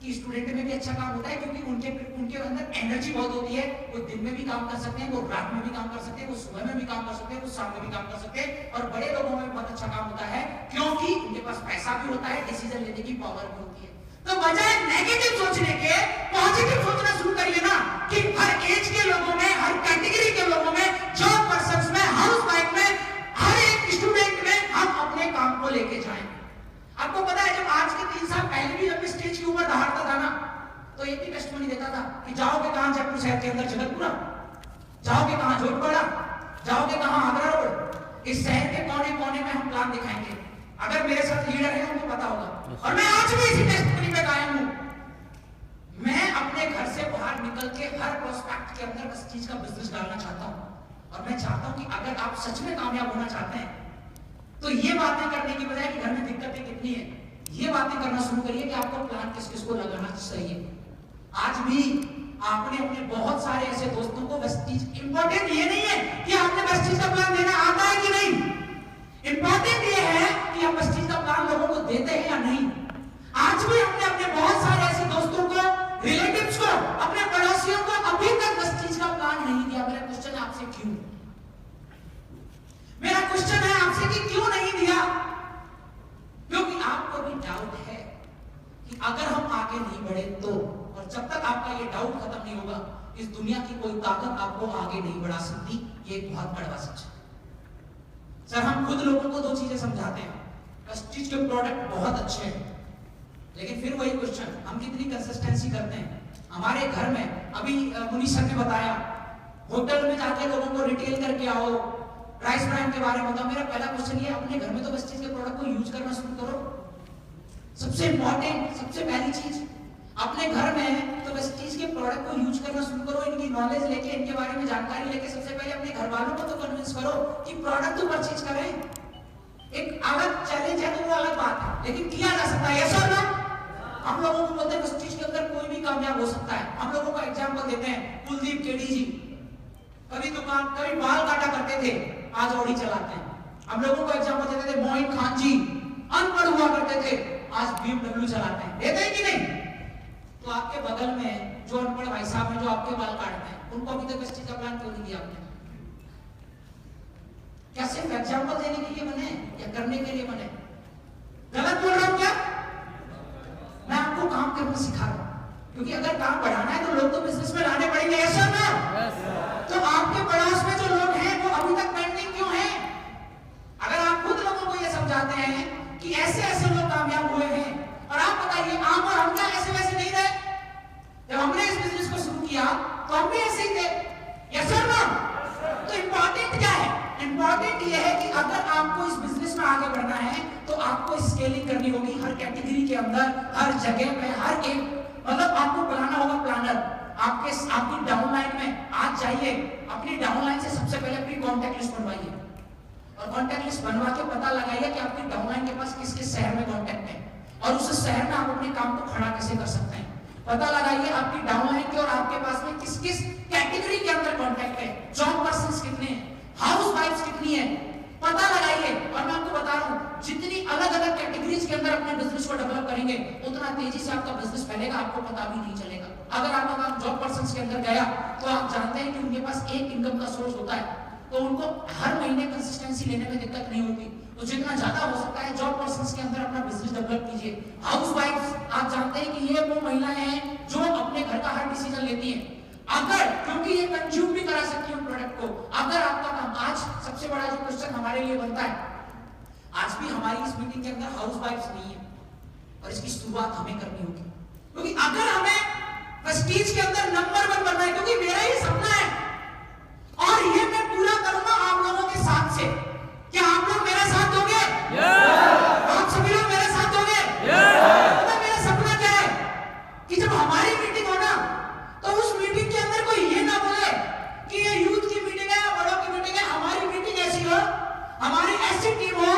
कि स्टूडेंट में भी अच्छा काम होता है क्योंकि उनके अंदर एनर्जी बहुत होती है। वो दिन में भी काम कर सकते हैं, वो रात में भी काम कर सकते हैं, वो सुबह में भी काम कर सकते हैं, वो शाम में भी काम कर सकते हैं। और बड़े लोगों में बहुत अच्छा काम होता है क्योंकि उनके पास पैसा भी होता है, डिसीजन लेने की पावर भी होती है। तो बजाय नेगेटिव सोचने के पॉजिटिव सोचना शुरू करिए ना, कि हर एज के लोगों में, हर कैटेगरी के लोगों में, जॉब पर्सन्स में, हाउसवाइफ में, हर एक स्टूडेंट में हम अपने काम को लेके जाएं। आपको पता है जब आज के 3 साल पहले भी जब स्टेज के ऊपर दहाड़ता था ना, तो एक भी कस्टमर नहीं देता था कि जाओगे कहां जयपुर शहर के अंदर जगतपुरा, जाओगे कहां जोधपुरा, जाओगे कहां आगरा रोड। इस शहर के कोने कोने में हम प्लान दिखाएंगे। अगर मेरे साथ लीडर है उनको पता होगा, और मैं आज भी इसी टेस्टमनी पे कायम हूं। मैं अपने घर से बाहर निकल के हर प्रोस्पेक्ट के अंदर इस चीज का बिजनेस डालना चाहता हूं। और मैं चाहता हूं कि अगर आप सच में कामयाब होना चाहते हैं तो ये बातें करने की बजाय कि घर में दिक्कतें कितनी है, ये बातें करना शुरू करिए कि आपको प्लान किस किस को लगाना चाहिए। आज भी आपने अपने बहुत सारे ऐसे दोस्तों को वेस्टीज, इंपॉर्टेंट ये नहीं है कि आपने वेस्टीज का प्लान देना आता है कि नहीं, इंपॉर्टेंट ये है कि आप वेस्टीज का प्लान लोगों को देते हैं या नहीं। आज भी हमने अपने बहुत सारे ऐसे दोस्तों को, रिलेटिव्स को, अपने पड़ोसियों को अभी तक वेस्टीज का प्लान नहीं दिया। मेरा क्वेश्चन है आपसे क्यों? मेरा क्वेश्चन है आपसे कि क्यों नहीं दिया? क्योंकि आपको भी डाउट है कि अगर हम आगे नहीं बढ़े तो, और जब तक आपका ये डाउट खत्म नहीं होगा इस दुनिया की कोई ताकत आपको आगे नहीं बढ़ा सकती। ये एक बहुत कड़वा सच है। सर हम खुद लोगों को 2 चीजें समझाते हैं, प्रेस्टीज के प्रोडक्ट बहुत अच्छे हैं, लेकिन फिर वही क्वेश्चन, हम कितनी कंसिस्टेंसी करते हैं। हमारे घर में अभी मुनीश सर ने बताया, होटल में जाके लोगों को रिटेल करके आओ, प्राइस ब्रांड के बारे में बताओ। मेरा पहला क्वेश्चन ये, अपने घर में तो वेस्टीज के प्रोडक्ट को यूज करना शुरू करो। सबसे इंपॉर्टेंट, सबसे पहली चीज, अपने घर में तो वेस्टीज के प्रोडक्ट को यूज करना शुरू करो। इनकी नॉलेज लेके, इनके बारे में जानकारी लेके सबसे पहले अपने घर वालों को तो कन्विंस करो कि प्रोडक्ट तो परचेज करें। एक अलग चैलेंज है तो वो अलग बात है, लेकिन किया जा सकता है। ऐसा ना हम लोगों को बोलते हैं वेस्टीज के अंदर कोई भी कामयाब हो सकता है। हम लोगों का एग्जांपल देते हैं, कुलदीप केडी जी कभी दुकान, कभी बाल काटा करते थे, आज ऑडी चलाते हैं। हम लोगों को एग्जांपल देते थे, मोइन खान जी अनपढ़ हुआ करते थे, आज BMW चलाते हैं। देते हैं कि नहीं? तो आपके बगल में जो अनपढ़ भाई साहब हैं जो आपके बाल काटते हैं, उनको अभी तक वेस्टीज का प्लान क्यों नहीं दिया आपने? क्या सिर्फ एग्जांपल देने के लिए बने या करने के लिए बने? गलत बोल रहा हूं क्या? मैं आपको काम करना सिखा रहा हूं, क्योंकि अगर काम बढ़ाना है तो लोग तो बिजनेस में लाने पड़ेंगे। ऐसा ना तो आपके पड़ोस में जो लोग हैं वो अभी तक पेंडिंग क्यों हैं? अगर आप खुद लोगों को ये समझाते हैं कि ऐसे ऐसे लोग कामयाब हुए हैं, और आप बताइए आप और हम क्या ऐसे वैसे नहीं रहे? जब हमने इस बिजनेस को शुरू किया तो हम भी ऐसे ही थे। यस और नो? तो इंपॉर्टेंट क्या है? इंपॉर्टेंट ये है कि अगर आपको इस बिजनेस में आगे बढ़ना है तो आपको स्केलिंग करनी होगी हर कैटेगरी के अंदर, हर जगह पे, हर एक, मतलब आपको बनाना होगा प्लानर। आपकी डाउनलाइन में आज जाइए, अपनी डाउनलाइन से सबसे पहले अपनी कॉन्टैक्ट लिस्ट बनवाइए, और कॉन्टैक्ट लिस्ट बनवा के पता लगाइए कि आपकी डाउनलाइन के पास किस किस शहर में कॉन्टैक्ट है। और उस शहर में आप अपने काम को खड़ा कैसे कर सकते हैं। पता लगाइए आपकी डाउनलाइन की और आपके पास में किस किस कैटेगरी के अंदर कॉन्टैक्ट है, जॉब पर्सन्स कितने हैं, हाउस वाइफ्स कितनी है, पता लगाइए। और मैं आपको बता रहा हूं जितनी अलग अलग कैटेगरीज के अंदर अपने बिजनेस को डेवलप करेंगे उतना तेजी से आपका बिजनेस फैलेगा, आपको पता भी नहीं चलेगा। अगर आपका काम जॉब पर्सन्स के अंदर गया तो आप जानते हैं कि उनके पास एक इनकम का सोर्स होता है, तो उनको हर महीने कंसिस्टेंसी लेने में दिक्कत नहीं होती। तो जितना ज्यादा हो सकता है जॉब पर्सन्स के अंदर अपना बिजनेस डेवलप कीजिए। हाउस वाइफ्स, आप जानते हैं कि ये वो महिलाएं हैं जो अपने घर का हर डिसीजन लेती हैं, अगर क्योंकि ये कंज्यूम भी करा सकती है प्रोडक्ट को। अगर आपका काम, आज सबसे बड़ा जो क्वेश्चन हमारे लिए बनता है, आज भी हमारी इस मीटिंग के अंदर हाउस वाइफ्स नहीं है और इसकी शुरुआत हमें करनी होगी, क्योंकि अगर हमें प्रेस्टीज के अंदर नंबर 1 बनना है, क्योंकि मेरा ये सपना है और ये मैं पूरा करूंगा आप लोगों के साथ से। क्या आप लोग मेरा साथ दोगे? आप सभी लोग मेरे साथ दोगे? तो मेरा सपना क्या है कि जब हमारी मीटिंग हो ना तो उस मीटिंग के अंदर कोई ये ना बोले कि ये यूथ की मीटिंग है या बड़ों की मीटिंग है। हमारी मीटिंग ऐसी हो, हमारी ऐसी टीम हो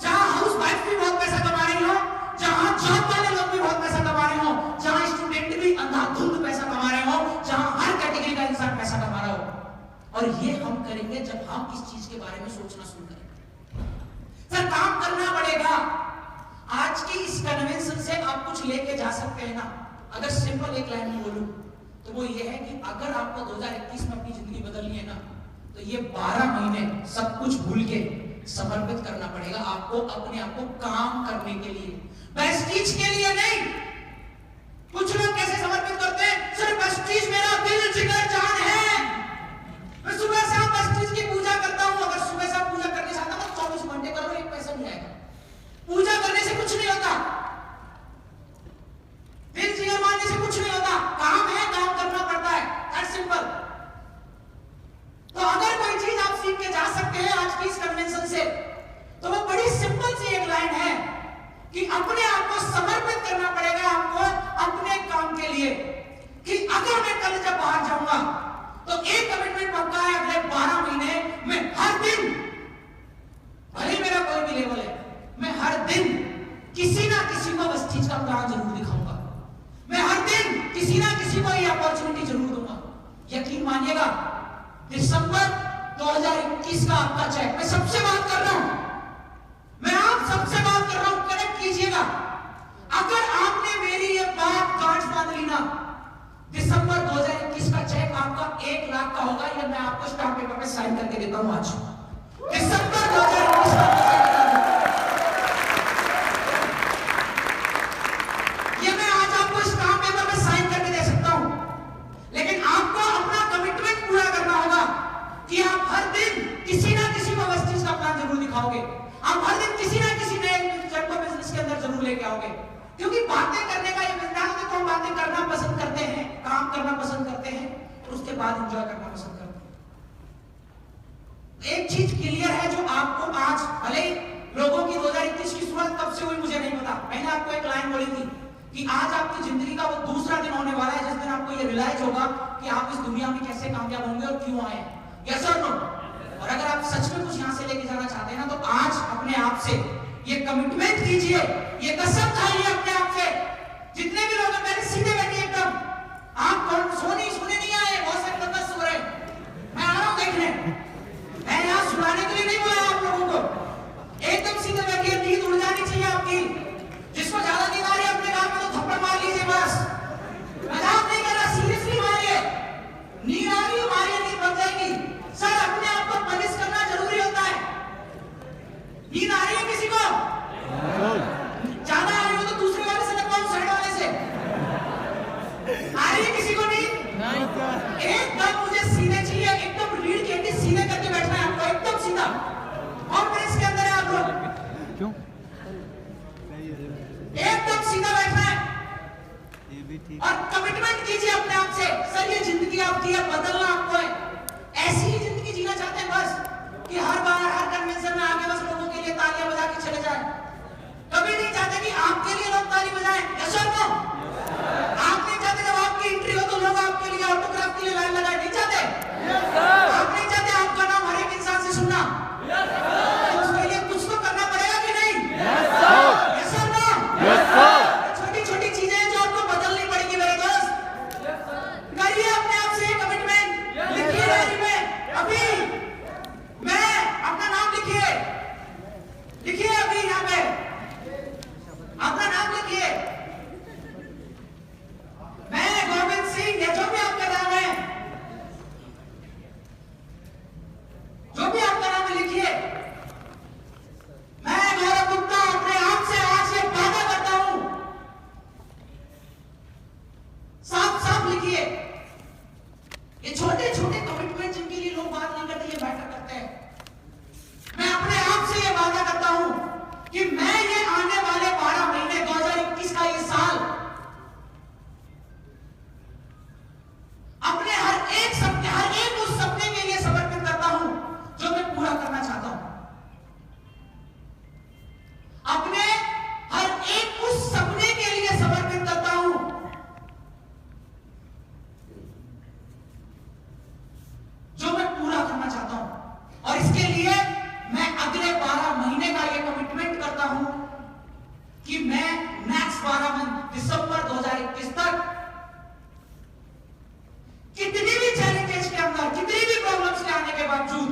जहां हाउस वाइफ भी बहुत पैसा कमा रही हो, जहां जॉब वाले लोग भी बहुत पैसा कमा रहे हो, जहां स्टूडेंट भी अंधाधुंध पैसा कमा रहे हो, जहां हर कैटेगरी का इंसान पैसा कमा रहा हो। और ये हम करेंगे जब हम इस चीज के बारे में सोचना शुरू करेंगे। सर काम करना पड़ेगा। आज की इस कन्वेंशन से आप कुछ लेके जा सकते हैं ना। अगर सिंपल एक लाइन में बोलूं तो वो ये है कि अगर आपको 2021 में अपनी जिंदगी बदलनी है ना तो ये 12 महीने सब कुछ भूल के समर्पित करना पड़ेगा आपको, अपने आप को काम करने के लिए, प्रेस्टीज के लिए नहीं। कुछ लोग कैसे समर्पित करते हैं, सर प्रेस्टीज मेरा दिल जिगर जान है, मैं सुबह से आप प्रेस्टीज की पूजा करता हूं। अगर सुबह से आप पूजा करने जाता तो 24 घंटे करो, एक पैसा नहीं आएगा। पूजा करने से कुछ नहीं होता, दिल जिगर मानने से कुछ नहीं होता। काम है, काम करना पड़ता है, दैट्स सिंपल। तो अगर कोई चीज आप सीख के जा सकते हैं आज की इस कन्वेंशन से तो वो बड़ी सिंपल सी एक लाइन है कि अपने आप को समर्पित करना पड़ेगा आपको अपने काम के लिए। कि अगर मैं कल जब बाहर जाऊंगा तो एक कमिटमेंट पक्का है, अगले 12 महीने मैं हर दिन, भले मेरा कोई भी लेवल है, मैं हर दिन किसी ना किसी को बस चीज का प्लान जरूर दिखाऊंगा, मैं हर दिन किसी ना किसी को ये अपॉर्चुनिटी जरूर दूंगा। यकीन मानिएगा दिसंबर 2021 का आपका चेक, मैं सबसे बात कर रहा हूं, मैं आप सबसे बात कर रहा हूं, कनेक्ट कीजिएगा। अगर आपने मेरी ये बात गांठ बांध ली ना, दिसंबर 2021 का चेक आपका 1 लाख का होगा। ये मैं आपको स्टाम्प पेपर पे साइन करके देता हूं आज, दिसंबर 2021 का ये मैं आज आपको स्टाम्प पेपर पे साइन करके दे सकता हूं। लेकिन आपको अपना कमिटमेंट पूरा करना होगा कि आप हर दिन किसी ना किसी को बस चीज का प्लान जरूर दिखाओगे, आप हर दिन किसी ना किसी नए इंसान को बिजनेस के अंदर जरूर लेके आओगे। क्योंकि बातें करने का ये बिजनेस है तो हम बातें करना पसंद करते हैं, काम करना पसंद करते हैं और उसके बाद एंजॉय करना पसंद करते हैं। एक चीज क्लियर है जो आपको आज, भले ही लोगों की 2021 की शुरुआत कब से हुई मुझे नहीं पता, मैंने आपको एक लाइन बोली थी कि आज आपकी जिंदगी का वो दूसरा दिन होने वाला है जिस दिन आपको ये रियलाइज होगा कि आप इस दुनिया में कैसे कामयाब होंगे और क्यों आए। यस और नो? और अगर आप सच में कुछ यहां से लेके जाना चाहते हैं ना तो आज अपने आप से ये कमिटमेंट कीजिए, ये कसम खाइए अपने आप से। जितने भी लोग हैं मेरे सीधे बैठिए एकदम, आप सोने नहीं आए, बहुत सारे लोग बस सो रहे, मैं आ रहा हूं देखने, मैं यहां सुनाने के लिए नहीं बोला आप लोगों को। एकदम सीधे बैठिए, नींद उड़ जानी चाहिए आपकी। जिसको ज्यादा नींद आ रही है अपने काम में तो थप्पड़ मार लीजिए बस, मजाक नहीं कर रहा, सीरियसली मारिए। नींद आ रही है, मारिए, नींद बन जाएगी। सर अपने आप को पनिश करना जरूरी होता है। नींद आ रही है किसी को? ज्यादा आ रही हो तो दूसरे वाले से लगवाओ, साइड वाले से। आ रही है किसी को नींद? एकदम मुझे सीधे चाहिए, एकदम रीढ़ की हड्डी सीधे करके बैठना है आपको, एकदम सीधा। कॉन्फ्रेंस के अंदर है आप लोग, क्यों? एकदम सीधा बैठना है ये भी ठीक। और कमिटमेंट कीजिए अपने आप से। सर ये जिंदगी आपकी है, बदलना आपको है, ऐसी ही जिंदगी जीना चाहते हैं बस कि हर बार हर कन्वेंशन में आगे बस लोगों के लिए तालियां बजा के चले जाए। कभी नहीं चाहते कि आपके लिए लोग ताली बजाएं। यस और नो? आप नहीं चाहते जब आपकी एंट्री हो तो लोग आपके लिए ऑटोग्राफ के लिए लाइन लगाए? नहीं चाहते? आप नहीं चाहते आपका नाम हर एक इंसान से सुनना? तो उसके लिए कुछ तो करना पड़ेगा कि नहीं? यस और नो? अपने हर एक उस सपने के लिए समर्पित करता हूं जो मैं पूरा करना चाहता हूं। और इसके लिए मैं अगले 12 महीने का यह कमिटमेंट करता हूं कि मैं नेक्स्ट 12 मंथ दिसंबर 2021 तक कितनी भी चैलेंजेस के अंदर, कितनी भी प्रॉब्लम्स के आने के बावजूद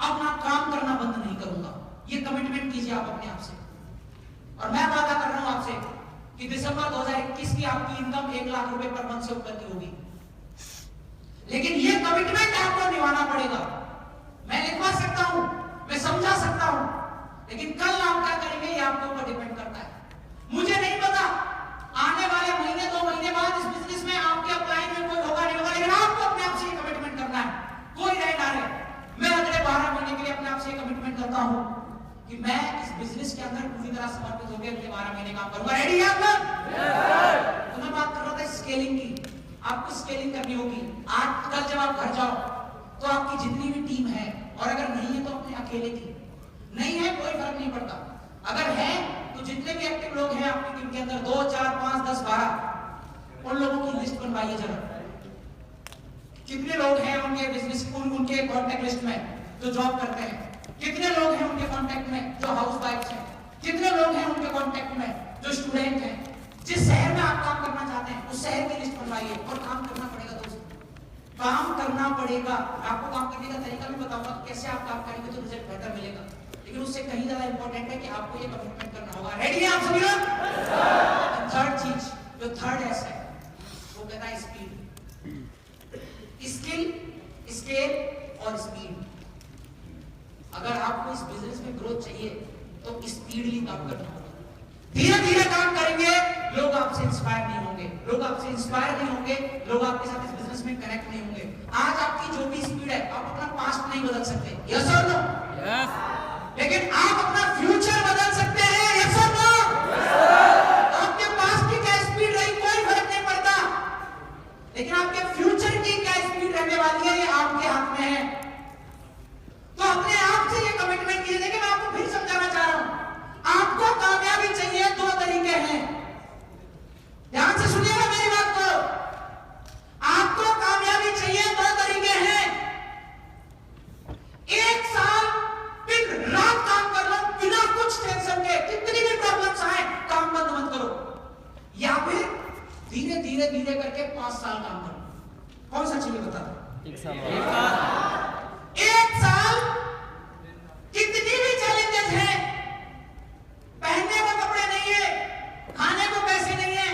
अपना काम करना बंद नहीं करूंगा। ये कमिटमेंट कीजिए आप अपने आप से। और मैं वादा कर रहा हूं आपसे कि दिसंबर 2021 की आपकी इनकम 1 लाख रुपए पर मंथ से ऊपर की होगी। लेकिन ये कमिटमेंट आपको निभाना पड़ेगा। मैं लिखवा सकता हूं, मैं समझा सकता हूं, लेकिन कल आप क्या करेंगे ये आपके ऊपर डिपेंड करता है। मुझे नहीं पता आने वाले महीने 2 महीने बाद इस बिजनेस में आपके अपलाइन में कोई होगा नहीं होगा, लेकिन आपको अपने आप से ये कमिटमेंट करना है। कोई रहे ना रहे, मैं अगले 12 महीने के लिए अपने आप से कमिटमेंट करता हूं कि मैं इस बिजनेस के अंदर पूरी तरह समर्पित होकर अगले 12 महीने काम करूंगा। रेडी है आप लोग? तो मैं बात कर रहा था स्केलिंग की। आपको स्केलिंग करनी होगी। आज कल जब आप घर जाओ तो आपकी जितनी भी टीम है, और अगर नहीं है तो अपने अकेले की, नहीं है कोई फर्क नहीं पड़ता, अगर है तो जितने भी एक्टिव लोग हैं आपकी टीम के अंदर 2, 4, 5, 10, 12 उन लोगों की लिस्ट बनवाइए जरा। कितने लोग हैं उनके बिजनेस उनके कॉन्टैक्ट लिस्ट में जो जॉब करते हैं, कितने लोग हैं उनके कॉन्टैक्ट में जो हाउसवाइफ्स हैं, कितने लोग हैं उनके कॉन्टैक्ट में जो स्टूडेंट हैं। जिस शहर में आप काम करना चाहते हैं उस शहर की लिस्ट बनवाइए और काम करना पड़ेगा दोस्तों, काम करना पड़ेगा। आपको काम करने का तरीका भी बताऊंगा कैसे आप काम करेंगे तो रिजल्ट बेहतर मिलेगा, लेकिन उससे कहीं ज्यादा इंपॉर्टेंट है कि आपको ये कमिटमेंट करना होगा। रेडी है आप सभी लोग? थर्ड चीज जो थर्ड एस है वो कहता है स्पीड, स्किल, स्केल और स्पीड। अगर आपको इस बिजनेस में ग्रोथ चाहिए तो स्पीडली काम करना होगा। धीरे धीरे काम करेंगे, लोग आपसे इंस्पायर नहीं होंगे, लोग आपसे इंस्पायर नहीं होंगे, लोग आपके साथ इस बिजनेस में कनेक्ट नहीं होंगे। आज आपकी जो भी स्पीड है, आप अपना पास्ट नहीं बदल सकते, यस और नो? यस। लेकिन आप अपना फ्यूचर बदल सकते हैं, यस और नो? आपके पास्ट की क्या स्पीड रही कोई फर्क नहीं पड़ता, लेकिन आपके फ्यूचर की क्या स्पीड रहने वाली है ये आपके हाथ में है। तो अपने आप से ये कमिटमेंट कीजिए। देखिए मैं आपको फिर समझाना चाह रहा हूं, आपको कामयाबी चाहिए 2 तरीके हैं, ध्यान से सुनिएगा मेरी बात को। आपको कामयाबी चाहिए 2 तरीके हैं। 1 साल दिन रात काम कर लो बिना कुछ टेंशन के, कितनी भी प्रॉब्लम्स आए काम बंद मत करो, या फिर धीरे धीरे धीरे करके 5 साल काम करो। कौन सा चाहिए बता? 1 साल। 1 साल कितनी भी चैलेंजेस हैं, पहनने को कपड़े नहीं है, खाने को पैसे नहीं है,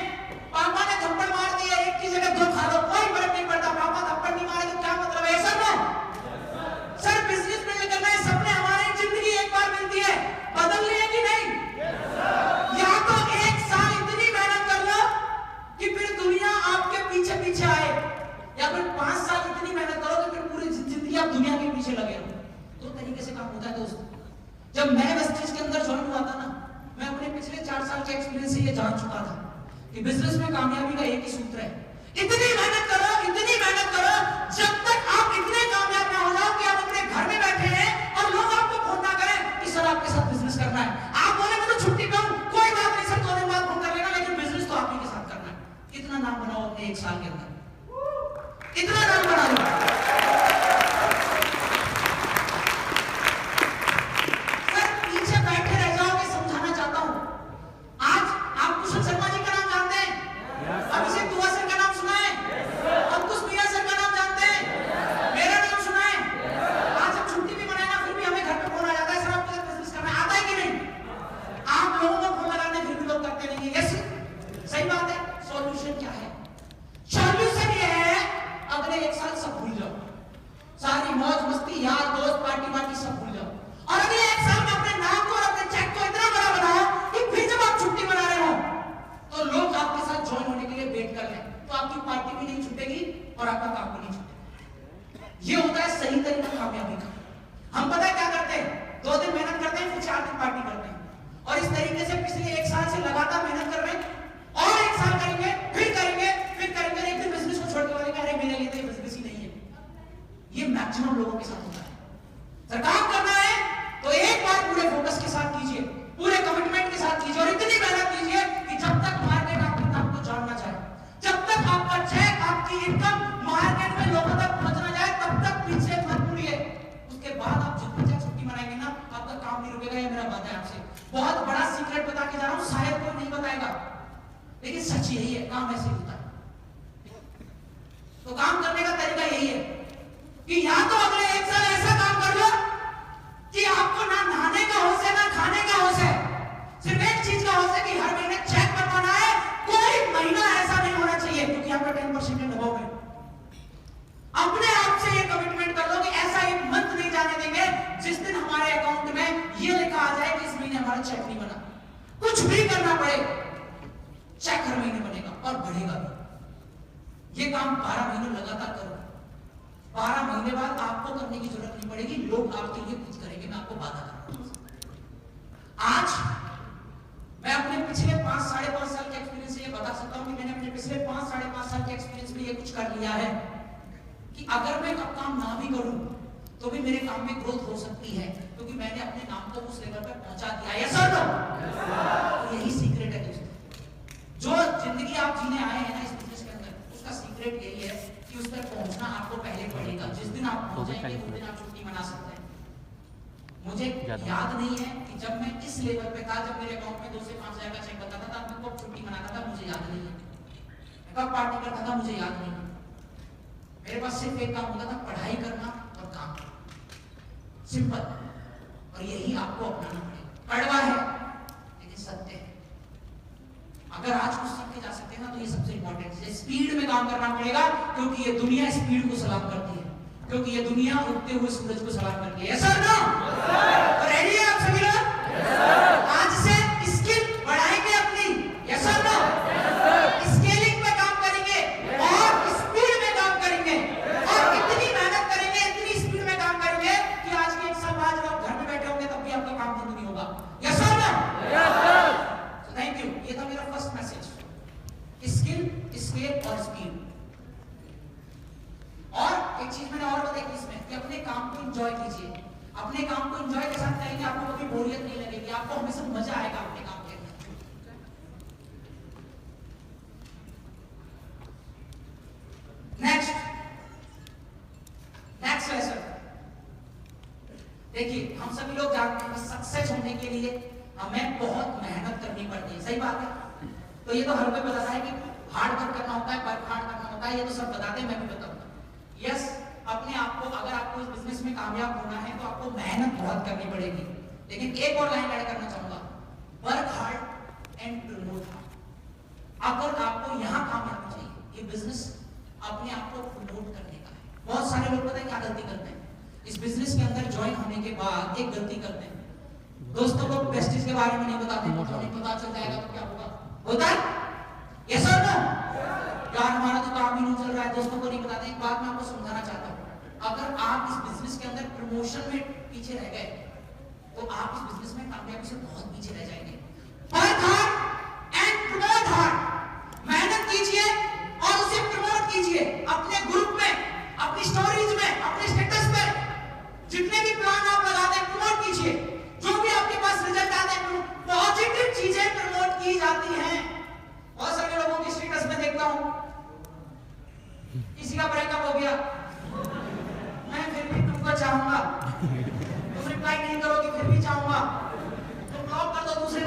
पापा ने थप्पड़ मार दिया, एक की जगह 2 खा लो, कोई फर्क नहीं पड़ता। पापा थप्पड़ नहीं मारे तो क्या मतलब है? ऐसा ना सर बिजनेस बिल्ड करना है, सपने हमारे जिंदगी एक बार मिलती है, बदलनी है कि नहीं? या तो 1 साल इतनी मेहनत कर लो कि फिर दुनिया आपके पीछे पीछे आए, या फिर 5 साल इतनी मेहनत करो कि फिर पूरी जिंदगी आप दुनिया के पीछे लगे रहो। 2 तरीके से काम होता है दोस्त। जब मैं वेस्टेज के अंदर ज्वाइन हुआ था ना, मैं अपने पिछले 4 साल के एक्सपीरियंस से ये जान चुका था कि बिजनेस में कामयाबी का एक ही सूत्र है, इतनी मेहनत करो, इतनी मेहनत करो जब तक आप इतने कामयाब ना हो जाओ कि आप अपने घर में बैठे हैं और लोग आपको फोन ना करें कि सर आपके साथ बिजनेस करना है। आप बोले मैं तो छुट्टी पे हूं, कोई बात नहीं सर 2 दिन बाद फोन कर लेना, लेकिन बिजनेस तो आप ही के साथ करना है। इतना नाम बनाओ अपने 1 साल के अंदर, इतना नाम बना लो। सारी मौज मस्ती यार दोस्त पार्टी वार्टी सब भूल जाओ, और अगले 1 साल में अपने नाम को और अपने चेक को इतना बड़ा बनाओ कि फिर जब आप छुट्टी मना रहे हो तो लोग आपके साथ ज्वाइन होने के लिए वेट कर लें, तो आपकी पार्टी भी नहीं छूटेगी और आपका काम भी नहीं छूटेगा। ये होता है सही तरीका कामयाबी का। हम पता है क्या करते हैं, 2 दिन मेहनत करते हैं, फिर 4 दिन पार्टी करते हैं, और इस तरीके से पिछले 1 साल से लगातार मेहनत कर रहे हैं, और 1 साल करेंगे, फिर करेंगे, फिर करेंगे, एक दिन बिजनेस को छोड़ के बोलेंगे अरे मेरे लिए तो ये बिजनेस ही नहीं है। ये मैक्सिमम लोगों के साथ होता है। सर काम करना है तो एक बार पूरे फोकस के रुकेगा, ये मेरा वादा है आपसे। बहुत बड़ा सीक्रेट बता के जा रहा हूं, शायद कोई नहीं बताएगा, लेकिन सच यही है, काम ऐसे होता है। तो काम करने का तरीका यही है कि या तो अगले 1 साल ऐसा काम कर लो कि आपको ना नहाने का होश है, ना खाने का होश है, सिर्फ एक चीज का होश है कि हर महीने चेक बनवाना है। कोई महीना ऐसा नहीं होना चाहिए क्योंकि आपका 10% दबाव है। अपने आप से ये कमिटमेंट कर लो कि ऐसा एक मंथ नहीं जाने देंगे जिस दिन हमारे अकाउंट में ये लिखा आ जाए कि इस महीने हमारा चेक नहीं बना। कुछ भी करना पड़े, चेक हर महीने बनेगा और बढ़ेगा भी। ये काम 12 महीने लगातार करो, 12 महीने बाद आपको करने की जरूरत नहीं पड़ेगी, लोग आपके लिए कुछ करेंगे। मैं आपको वादा कर रहा हूं। आज मैं अपने पिछले 5-5.5 साल के एक्सपीरियंस से ये बता सकता हूं कि मैंने अपने पिछले 5-5.5 साल के एक्सपीरियंस में ये कुछ कर लिया है कि अगर मैं अब काम ना भी करूं तो भी मेरे काम में ग्रोथ हो सकती है, क्योंकि मैंने अपने नाम को उस लेवल पर पहुंचा दिया है। सर तो यही सीक्रेट है दोस्तों, जो जिंदगी आप जीने आए हैं ना इस बिजनेस के अंदर, उसका सीक्रेट यही है कि उस पर पहुंचना आपको पहले पड़ेगा। जिस दिन आप पहुंचेंगे उस दिन आप छुट्टी मना सकते हैं। मुझे याद नहीं है कि जब मैं इस लेवल पे था, जब मेरे अकाउंट में 2 से 5 हजार का चेक बताता था, मैं कब छुट्टी मनाता था मुझे याद नहीं है, कब पार्टी करता था मुझे याद नहीं है। मेरे पास सिर्फ एक काम होता था, पढ़ाई करना और काम करना, सिंपल। और यही आपको अपनाना पड़ेगा। कड़वा है लेकिन सत्य है। अगर आज कुछ सीख के जा सकते हैं ना तो ये सबसे इंपॉर्टेंट है। स्पीड में काम करना पड़ेगा क्योंकि ये दुनिया स्पीड को सलाम करती है, क्योंकि ये दुनिया उगते हुए सूरज को सलाम करती है। ऐसा ना रेडी है आप सभी लोग? आज से स्किल बढ़ाएंगे अपनी, ऐसा ना स्केलिंग पे काम करेंगे और स्पीड में काम करेंगे और इतनी मेहनत करेंगे, इतनी स्पीड में काम करेंगे कि आज के 1 साल बाद जब आप घर में बैठे होंगे तब भी आपका काम बंद नहीं होगा। यस सर ना? Thank you. ये था मेरा फर्स्ट मैसेज, स्किल, स्केल और स्पीड। और एक चीज मैंने और बताई इसमें कि अपने काम को एंजॉय कीजिए। अपने काम को एंजॉय के साथ करेंगे आपको कभी बोरियत नहीं लगेगी, आपको हमेशा मजा आएगा अपने काम के अंदर। Next lesson. देखिए हम सभी लोग जानते हैं कि सक्सेस होने के लिए हमें बहुत मेहनत करनी पड़ती है, सही बात है। तो ये तो हर कोई बताता है कि हार्ड वर्क करना होता है, वर्क हार्ड करना होता है, ये तो सब बताते हैं, मैं भी बताऊंगा। यस, अपने आप को, अगर आपको इस बिजनेस में कामयाब होना है तो आपको मेहनत बहुत करनी पड़ेगी। लेकिन एक और लाइन ऐड करना चाहूंगा, work hard and promote hard. अगर आपको यहाँ कामयाबी चाहिए, ये बिजनेस अपने आप को प्रमोट करने का है। बहुत सारे लोग पता है क्या गलती करते हैं इस बिजनेस के अंदर ज्वाइन होने के बाद? एक गलती करते हैं, दोस्तों को प्रेस्टीज के बारे में नहीं बताते, उन्हें पता चल जाएगा तो क्या होगा, होता है यस और नो? यार हमारा तो काम ही नहीं चल रहा है, दोस्तों को नहीं बताते। एक बात मैं आपको समझाना चाहता हूँ, अगर आप इस बिजनेस के अंदर प्रमोशन में पीछे रह गए तो आप इस बिजनेस में कामयाबी से बहुत पीछे रह जाएंगे। Work hard and promote hard. मेहनत कीजिए और उसे प्रमोट कीजिए अपने ग्रुप में, अपनी स्टोरीज में, अपने स्टेटस पे, जितने भी प्लान आप लगाते हैं प्रमोट कीजिए। जो भी आपके पास रिजल्ट आते हैं, पॉजिटिव चीजें प्रमोट की जाती हैं। बहुत सारे लोगों की स्टेटस में देखता हूं, किसी का ब्रेकअप हो गया, मैं फिर भी तुमको चाहूंगा, तुम रिप्लाई नहीं करोगे फिर भी चाहूंगा, तुम ब्लॉक कर दो, दूसरे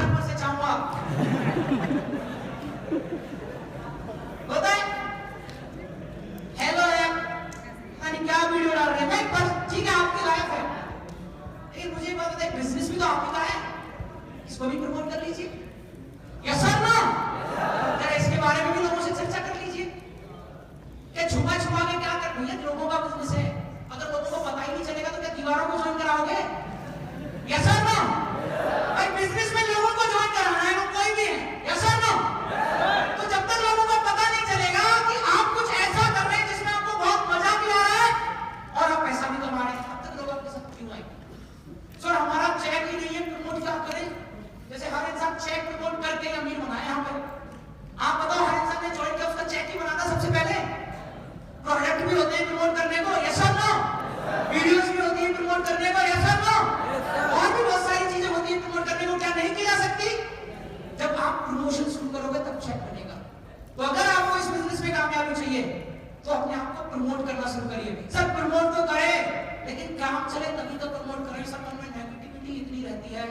रहती है,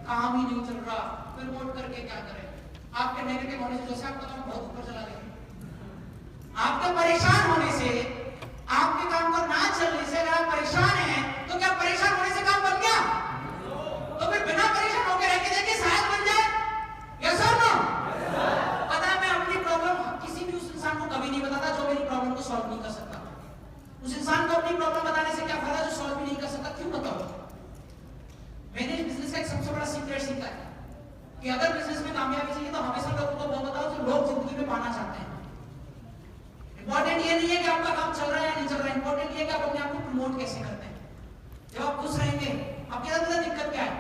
काम ही नहीं चल रहा, प्रमोट करके क्या करें? आपके नेगेटिव होने से जैसे आपका काम बहुत ऊपर चला गया, आपके परेशान होने से, आपके काम को ना चलने से अगर आप परेशान हैं, तो क्या परेशान होने से काम बन गया? तो फिर बिना परेशान होकर रह के देखिए शायद बन जाए। यस और नो? पता है मैं अपनी प्रॉब्लम किसी भी उस इंसान को कभी नहीं बताता जो मेरी प्रॉब्लम को सॉल्व नहीं कर सकता। उस इंसान को अपनी प्रॉब्लम बताने से क्या फायदा जो सॉल्व भी नहीं कर सकता? क्यों बताओ? मैंने इस बिजनेस का एक सबसे बड़ा सीक्रेट सीखा है कि अगर बिजनेस में कामयाबी चाहिए तो हमेशा लोगों को वो बताओ जो लोग जिंदगी में पाना चाहते हैं। इंपॉर्टेंट ये नहीं है कि आपका काम चल रहा है या नहीं चल रहा है, इंपॉर्टेंट ये है कि आप अपने आप को प्रमोट कैसे करते हैं। जब आप खुश रहेंगे, आपके साथ ज्यादा दिक्कत क्या है?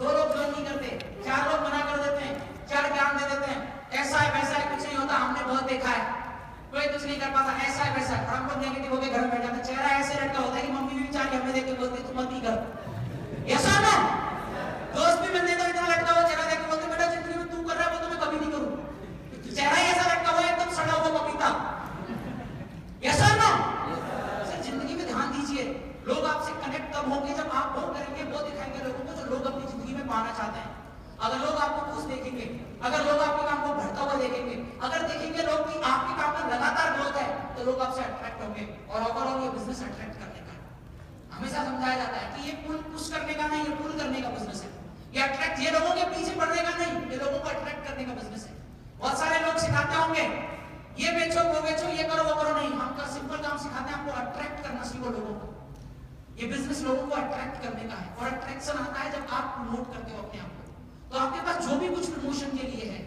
2 लोग ज्वाइन नहीं करते, 4 लोग मना कर देते हैं, 4 ज्ञान दे देते हैं, ऐसा है वैसा है, कुछ नहीं होता, हमने बहुत देखा है, कोई कुछ नहीं कर पाता, ऐसा है वैसा है, और हम लोग नेगेटिव होकर घर में बैठ जाते हैं। चेहरा ऐसे लटका होता है कि मम्मी भी बेचारी हमें देख के बोलती तू मत ही कर। ऐसा ना दोस्त भी मिलने तो इतना लटका हुआ चेहरा देख के बोलते बेटा जिंदगी में तू कर रहा है वो तो मैं कभी नहीं करूं। चेहरा ही ऐसा लटका हुआ एकदम सड़ा हुआ पपीता। ऐसा ना सर जिंदगी में ध्यान दीजिए, लोग आपसे कनेक्ट तब होंगे जब आप वो करेंगे, वो दिखाएंगे लोगों को जो लोग अपनी जिंदगी में पाना चाहते हैं। अगर लोग आपको खुश देखेंगे, अगर लोग आपके काम को बढ़ता हुआ देखेंगे, अगर देखेंगे लोग कि आपके काम में लगातार ग्रोथ है, तो लोग आपसे अट्रैक्ट होंगे। और ओवरऑल ये बिजनेस अट्रैक्ट करने का है। हमेशा समझाया जाता है कि ये पुश करने का नहीं, ये पुल करने का बिजनेस है। ये अट्रैक्ट, ये लोगों के पीछे पड़ने का नहीं, ये लोगों को अट्रैक्ट करने का बिजनेस है। बहुत सारे लोग सिखाते होंगे ये बेचो वो बेचो, ये करो वो करो, नहीं, हम सिंपल काम सिखाते हैं, आपको अट्रैक्ट करना सीखो लोगों को। ये बिजनेस लोगों को अट्रैक्ट करने का है, और अट्रैक्शन आता है जब आप प्रमोट करते हो अपने आप को। तो आपके पास जो भी कुछ प्रमोशन के लिए है,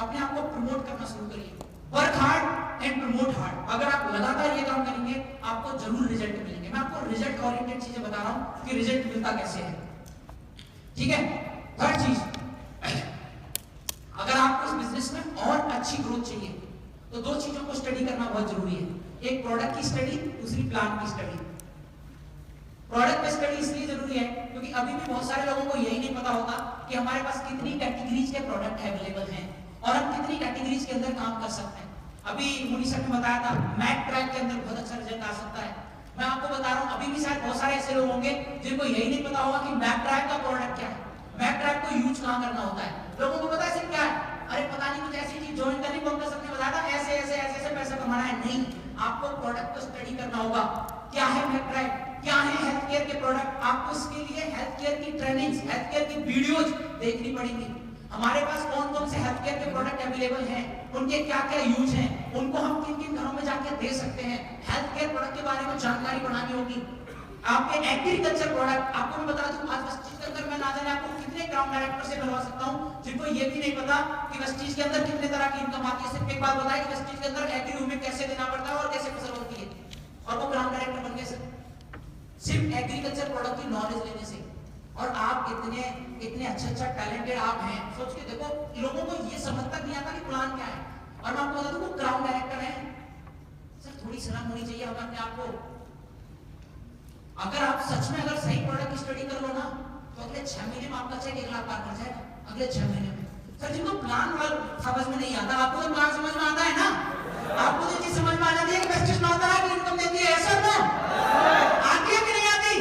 अपने आप को प्रमोट करना शुरू करिए। Work hard and promote hard. अगर आप लगातार ये काम करेंगे, आपको जरूर रिजल्ट मिलेंगे। मैं आपको रिजल्ट ओरिएंटेड चीजें बता रहा हूं कि रिजल्ट मिलता कैसे है, ठीक है? थर्ड चीज, अगर आपको इस बिजनेस में और अच्छी ग्रोथ चाहिए तो 2 चीजों को स्टडी करना बहुत जरूरी है। एक प्रोडक्ट की स्टडी, दूसरी प्लान की स्टडी। प्रोडक्ट पे स्टडी इसलिए जरूरी है क्योंकि अभी भी बहुत सारे लोगों को यही नहीं पता होता कि हमारे पास कितनी कैटेगरीज के प्रोडक्ट अवेलेबल हैं और हम कितनी कैटेगरीज के अंदर काम कर सकते हैं। अभी मुनी सर ने बताया था मैक ट्रैक के अंदर बहुत अच्छा रिजल्ट आ सकता है। मैं आपको बता रहा हूं अभी भी शायद बहुत सारे ऐसे लोग होंगे जिनको यही नहीं पता होगा कि मैक ट्रैक का प्रोडक्ट क्या है, मैक ट्रैक को यूज कहां करना होता है। लोगों को पता है सिर्फ क्या है, अरे पता नहीं कुछ ऐसी चीज ज्वाइन करनी, पंकज सर ने बताया था ऐसे ऐसे ऐसे ऐसे पैसा कमाना है। नहीं, आपको प्रोडक्ट को स्टडी करना होगा। क्या है मैक ट्रैक, क्या है हेल्थ केयर के प्रोडक्ट, आपको इसके लिए हेल्थ केयर की ट्रेनिंग्स, हेल्थ केयर की वीडियोज देखनी पड़ेंगी। हमारे पास कौन कौन से हेल्थ केयर के प्रोडक्ट अवेलेबल हैं, उनके क्या क्या यूज हैं, उनको हम किन किन घरों में जाके दे सकते हैं। हेल्थ केयर प्रोडक्ट के बारे में जानकारी बढ़ानी होगी। आपके एग्रीकल्चर प्रोडक्ट, आपको मैं बता दूं आज वेस्टीज के अंदर मैं ना जाने आपको कितने ग्राउंड डायरेक्टर से मिलवा सकता हूं जिनको ये भी नहीं पता कि वेस्टीज के अंदर कितने तरह की इनकम आती है। सिर्फ एक बात बताया कि वेस्टीज के अंदर एग्री रूम में कैसे देना पड़ता है और कैसे फसल होती है, और वो ग्राउंड डायरेक्टर बन गए सिर्फ एग्रीकल्चर प्रोडक्ट की नॉलेज लेने से। और आप इतने अच्छा टैलेंटेड आप हैं, सोच के देखो लोगों को ये समझ तक नहीं आता कि प्लान क्या है। और मैं आपको बता दूं वो ग्राउंड डायरेक्टर है सर, थोड़ी शर्म होनी चाहिए हमें अपने आप को। अगर आप सच में अगर सही प्रोडक्ट की स्टडी कर लो ना तो अगले 6 महीने में आपका चेक 1 लाख पार कर जाएगा। अगले 6 महीने में सर जिनको प्लान समझ में नहीं आता, आपको तो प्लान समझ में आता है ना, आपको तो चीज समझ में आ जाती है कि वेस्टेज में आता है कि इनकम देती है, ऐसा ना आती है कि नहीं आती,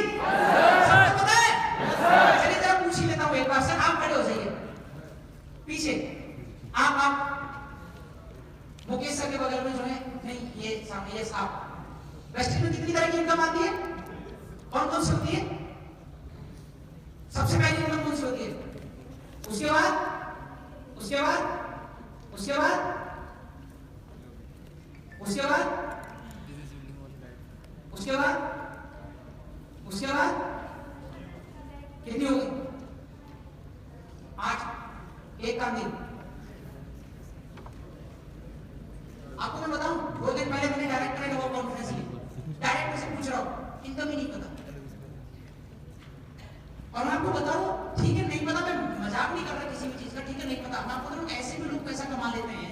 सबको पता है। चलिए जरा पूछ ही लेता हूं एक बार, सर आप खड़े हो जाइए पीछे, आप मुकेश सर के बगल में जो है, नहीं ये सामने ये साहब, वेस्टेज में कितनी तरह की इनकम आती है, कौन कौन सी होती है? सबसे पहली इनकम कौन सी होती है, उसके बाद उसके बाद उसके बाद उसके बाद उसके बाद उसके बाद कितनी हो गई? 8। एक काम दिन आपको मैं बताऊं, 2 दिन पहले मैंने डायरेक्टर ने वो कॉन्फ्रेंस ली, डायरेक्टर से पूछ रहा हूं इनकम ही नहीं पता। और मैं आपको बताऊं ठीक है नहीं पता, मैं मजाक नहीं कर रहा किसी भी चीज का, ठीक है नहीं पता। मैं आपको बता रहा हूं ऐसे भी लोग पैसा कमा लेते हैं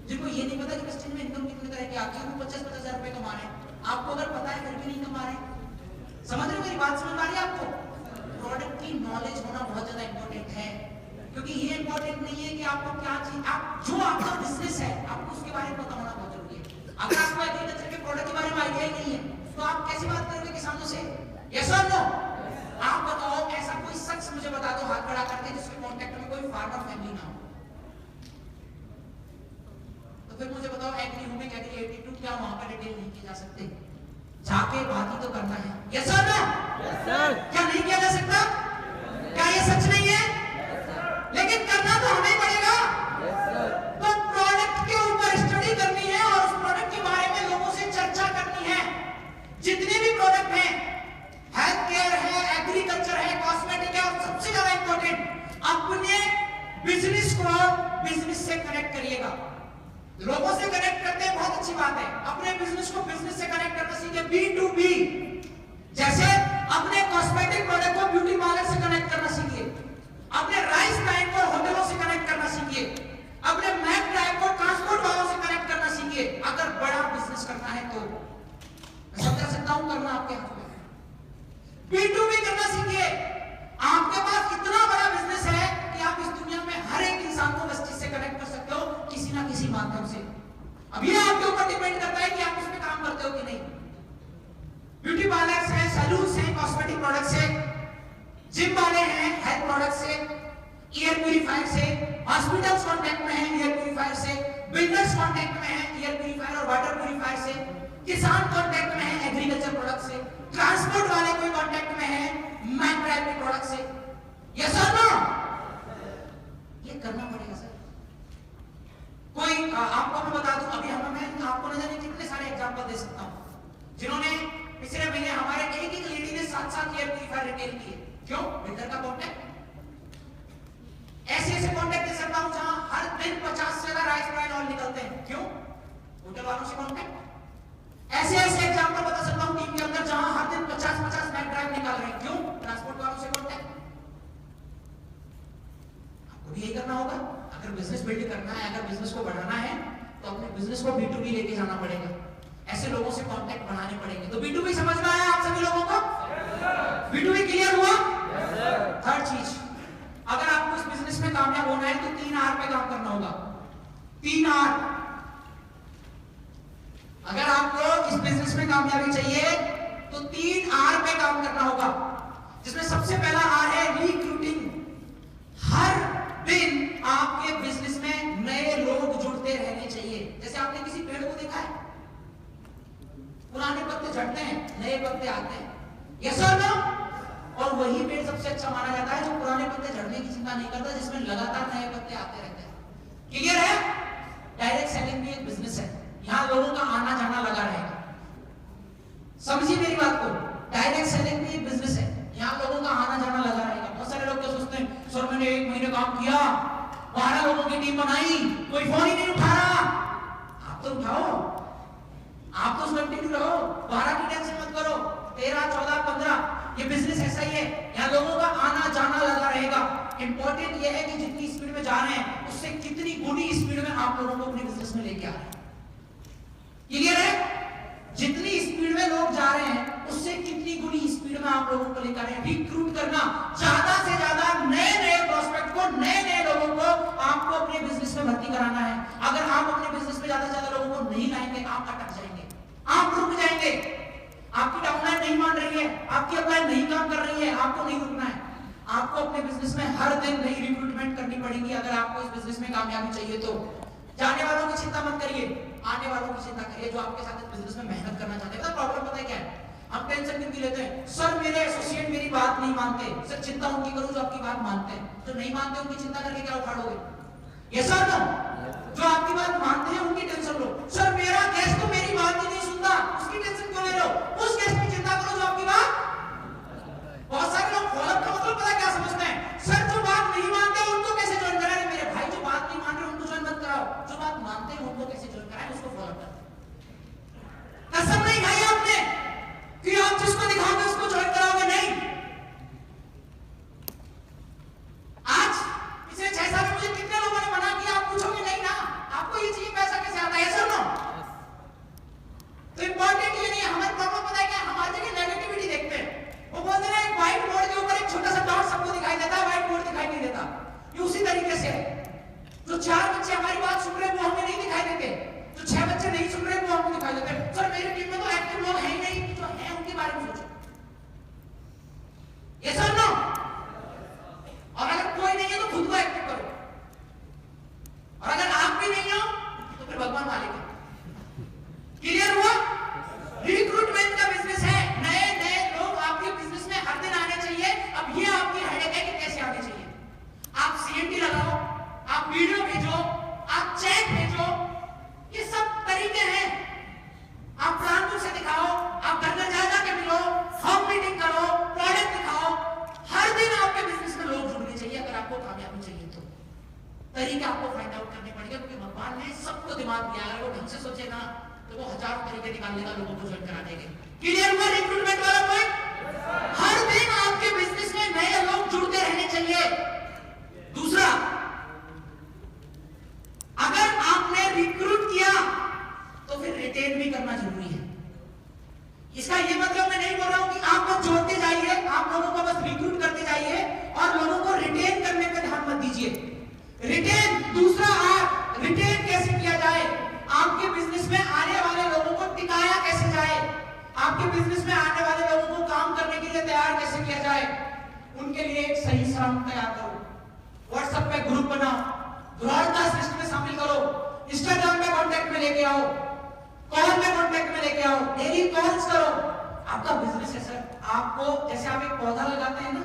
जिनको ये नहीं पता कि वेस्टेज में इनकम कितने तरह की आती है, वो 50-50 हजार रुपए कमा रहे हैं। आपको अगर पता है फिर भी नहीं कमा रहे। समझ रहे हो मेरी बात, समझ आ रही है आपको? प्रोडक्ट की नॉलेज होना बहुत ज्यादा इंपॉर्टेंट है, क्योंकि ये इंपॉर्टेंट नहीं है कि आपको क्या चीज, आप जो आपका बिजनेस है आपको उसके बारे में पता होना बहुत जरूरी है। अगर आपको एग्रीकल्चर के प्रोडक्ट के बारे में आइडिया ही नहीं है तो आप कैसे बात करोगे किसानों से? यस और नो? आप बताओ ऐसा कोई शख्स मुझे बता दो हाथ खड़ा करके जिसके कांटेक्ट में कोई फार्मर फैमिली ना हो। तो फिर मुझे बताओ एग्री ह्यूमन एग्री एटीट्यूड क्या वहां पर डिटेल नहीं किए जा सकते? जाके बात ही तो करना है। Yes sir no? Yes sir. क्या नहीं किया जा सकता? क्या ये सच नहीं है? लेकिन करना तो हमें पड़ेगा। तो प्रोडक्ट के ऊपर स्टडी करनी है और उस प्रोडक्ट के बारे में लोगों से चर्चा करनी है। जितने भी प्रोडक्ट हैं, हेल्थ केयर है, एग्रीकल्चर है, कॉस्मेटिक है, और सबसे ज्यादा इंपॉर्टेंट अपने बिजनेस को बिजनेस से कनेक्ट करिएगा। लोगों से कनेक्ट करते हैं, बहुत अच्छी बात है। अपने बिजनेस को बिजनेस से कनेक्ट करना सीखिए, B2B। जैसे अपने कॉस्मेटिक प्रोडक्ट को ब्यूटी पार्लर से कनेक्ट करना सीखिए, अपने राइस ब्रांड को होटलों से कनेक्ट करना सीखिए, अपने मैक ड्राइव को ट्रांसपोर्ट वालों से कनेक्ट करना सीखिए। अगर बड़ा बिजनेस करना है तो मैं समझा सकता हूं, करना आपके हाथ में है। B2B करना सीखिए। आपके पास इतना बड़ा बिजनेस है कि आप इस दुनिया में हर एक इंसान को बस चीज से कनेक्ट कर सकते हो किसी ना किसी माध्यम से। अब ये आपके ऊपर डिपेंड करता है कि आप उसमें काम करते हो कि नहीं। ब्यूटी पार्लर्स हैं, सैलून्स हैं, कॉस्मेटिक प्रोडक्ट्स हैं, जिम वाले हैं हेल्थ प्रोडक्ट से, एयर प्यूरिफायर से, हॉस्पिटल्स कांटेक्ट में हैं एयर प्यूरिफायर से, बिल्डर्स कांटेक्ट में हैं एयर प्यूरिफायर और वाटर प्यूरिफायर से, किसान कांटेक्ट में हैं एग्रीकल्चर प्रोडक्ट से, ट्रांसपोर्ट वाले कोई कांटेक्ट में हैं मैक ड्राइव के प्रोडक्ट से। यस और नो? ये करना पड़ेगा सर। कोई आपको मैं बता दूं, अभी मैं आपको न जाने कितने सारे एग्जांपल दे सकता हूं जिन्होंने पिछले महीने हमारे एक लेडी ने 7 एयर प्यूरिफायर रिटेल किए। क्यों? बिल्डर का कांटेक्ट। ऐसे कांटेक्ट दे सकता हूं जहां हर दिन 50 से ज्यादा राइस ब्रांड ऑयल निकलते हैं। क्यों? होटल वालों से कांटेक्ट। ऐसे एग्जांपल बता सकता हूं टीम के अंदर जहां हर दिन 50 मैक ड्राइव निकाल रहे हैं। क्यों? ट्रांसपोर्ट वालों से कांटेक्ट। आपको भी यही करना होगा। अगर बिजनेस बिल्ड करना है, अगर बिजनेस को बढ़ाना है तो अपने बिजनेस को B2B लेके जाना पड़ेगा। ऐसे लोगों से कांटेक्ट बनाने पड़ेंगे। तो B2B समझ में आया आप सभी लोगों को? B2B क्लियर हुआ? थर्ड चीज, अगर आपको इस बिजनेस में कामयाब होना है तो 3 R पे काम करना होगा। 3 R। अगर आपको इस बिजनेस में कामयाबी चाहिए तो 3 R पे काम करना होगा, जिसमें सबसे पहला R है रिक्रूटिंग। हर दिन आपके बिजनेस में नए लोग जुड़ते रहने चाहिए। जैसे आपने किसी पेड़ को देखा है, पुराने पत्ते झड़ते हैं, नए पत्ते आते हैं। यस और नो? और वही पेड़ सबसे अच्छा माना जाता है जो पुराने पत्ते झड़ने की चिंता नहीं करता, जिसमें लगातार नए पत्ते आते रहते हैं। क्लियर है? डायरेक्ट सेलिंग भी एक बिजनेस है, यहां लोगों का आना जाना लगा रहेगा। समझिए मेरी बात को, डायरेक्ट सेलिंग भी एक बिजनेस है, यहां लोगों का आना जाना लगा रहेगा। बहुत सारे लोग तो सोचते हैं सर मैंने 1 महीने काम किया, 12 लोगों की टीम बनाई, कोई फोन ही नहीं उठा रहा। आप तो उठाओ, आप तो कंटिन्यू रहो, 12 की टेंशन मत करो, 13, 14, 15, ये बिजनेस ऐसा ही है, यहाँ लोगों का आना जाना लगा रहेगा। इंपॉर्टेंट ये है कि जितनी स्पीड में जा रहे हैं उससे कितनी गुनी स्पीड में आप लोगों को अपने बिजनेस में लेके आ रहे हैं। क्लियर है? जितनी स्पीड में लोग जा रहे हैं उससे कितनी गुनी स्पीड में आप लोगों को लेकर आ रहे हैं। रिक्रूट करना, ज्यादा से ज्यादा नए प्रोस्पेक्ट को, नए लोगों को आपको अपने बिजनेस में भर्ती कराना है। अगर आप अपने बिजनेस में ज्यादा से ज्यादा लोगों को नहीं लाएंगे आप अटक जाएंगे, आप रुक जाएंगे। आपकी डाउनलाइन नहीं मान रही है, आपकी अपलाइन नहीं काम कर रही है, आपको नहीं रुकना है। आपको अपने बिजनेस में हर दिन नई रिक्रूटमेंट करनी पड़ेगी अगर आपको इस बिजनेस में कामयाबी चाहिए। तो जाने वालों की चिंता मत करिए, आने वालों की चिंता करिए जो आपके साथ इस बिजनेस में मेहनत करना चाहते हैं। प्रॉब्लम पता है क्या है? हम टेंशन क्यों लेते हैं? सर मेरे एसोसिएट मेरी बात नहीं मानते। सर चिंता उनकी करो जो आपकी बात मानते हैं, जो नहीं मानते उनकी चिंता करके क्या उखाड़ोगे? Yes sir no? जो आपकी बात मानते हैं उनकी टेंशन लो। सर मेरा गेस्ट तो मेरी बात ही नहीं सुनता, उसकी टेंशन क्यों ले रहे हो? उस गेस्ट की चिंता करो जो आपकी बात। बहुत सारे लोग फॉलोअप का मतलब पता है क्या समझते हैं? सर जो बात नहीं मानते उनको कैसे ज्वाइन कराएं? मेरे भाई जो बात नहीं मान रहे उनको ज्वाइन मत कराओ, जो बात मानते हैं उनको कैसे ज्वाइन कराएं, उसको फॉलो करो। कसम नहीं खाई आपने कि आप जिसको दिखाओगे उसको ज्वाइन कराओगे, नहीं। आज पिछले 6 साल में मुझे कितने लोगों ने मना किया, आप पूछोगे नहीं ना आपको ये चाहिए, पैसा कैसे आता है? Sir no? तो इंपॉर्टेंट ये नहीं है। हमारे प्रॉब्लम पता है क्या? हम हर जगह नेगेटिविटी देखते हैं। वो बोलते हैं एक व्हाइट बोर्ड के ऊपर एक छोटा सा डॉट सबको दिखाई देता है, व्हाइट बोर्ड कामयाबी चाहिए तो तरीके आपको फाइंड आउट करने पड़ेंगे, क्योंकि भगवान ने सबको दिमाग दिया, अगर वो ढंग से सोचे ना तो वो हजारों तरीके निकाल लेगा लोगों को ज्वाइन करा देंगे। क्लियर हुआ रिक्रूटमेंट वाला पॉइंट? हर दिन आपके बिजनेस में नए लोग जुड़ते रहने चाहिए। दूसरा, अगर आपने रिक्रूट किया तो फिर रिटेन भी करना जरूरी है। इसका ये मतलब मैं नहीं बोल रहा हूं कि आप बस जोड़ते जाइए, आप लोगों को बस रिक्रूट करते जाइए और लोगों को रिटेन करने पे ध्यान मत दीजिए। रिटेन, दूसरा आप रिटेन कैसे किया जाए, आपके बिजनेस में आने वाले लोगों को टिकाया कैसे जाए, आपके बिजनेस में आने वाले लोगों को काम करने के लिए तैयार कैसे किया जाए, उनके लिए एक सही साउंड तैयार करो। व्हाट्सएप पे ग्रुप बनाओ, ब्रॉडकास्ट लिस्ट में शामिल करो, इंस्टाग्राम पे कांटेक्ट में लेके आओ, कॉल में कांटेक्ट में लेके आओ, डेली कॉल्स करो। आपका बिजनेस है सर, आपको जैसे आप एक पौधा लगाते हैं ना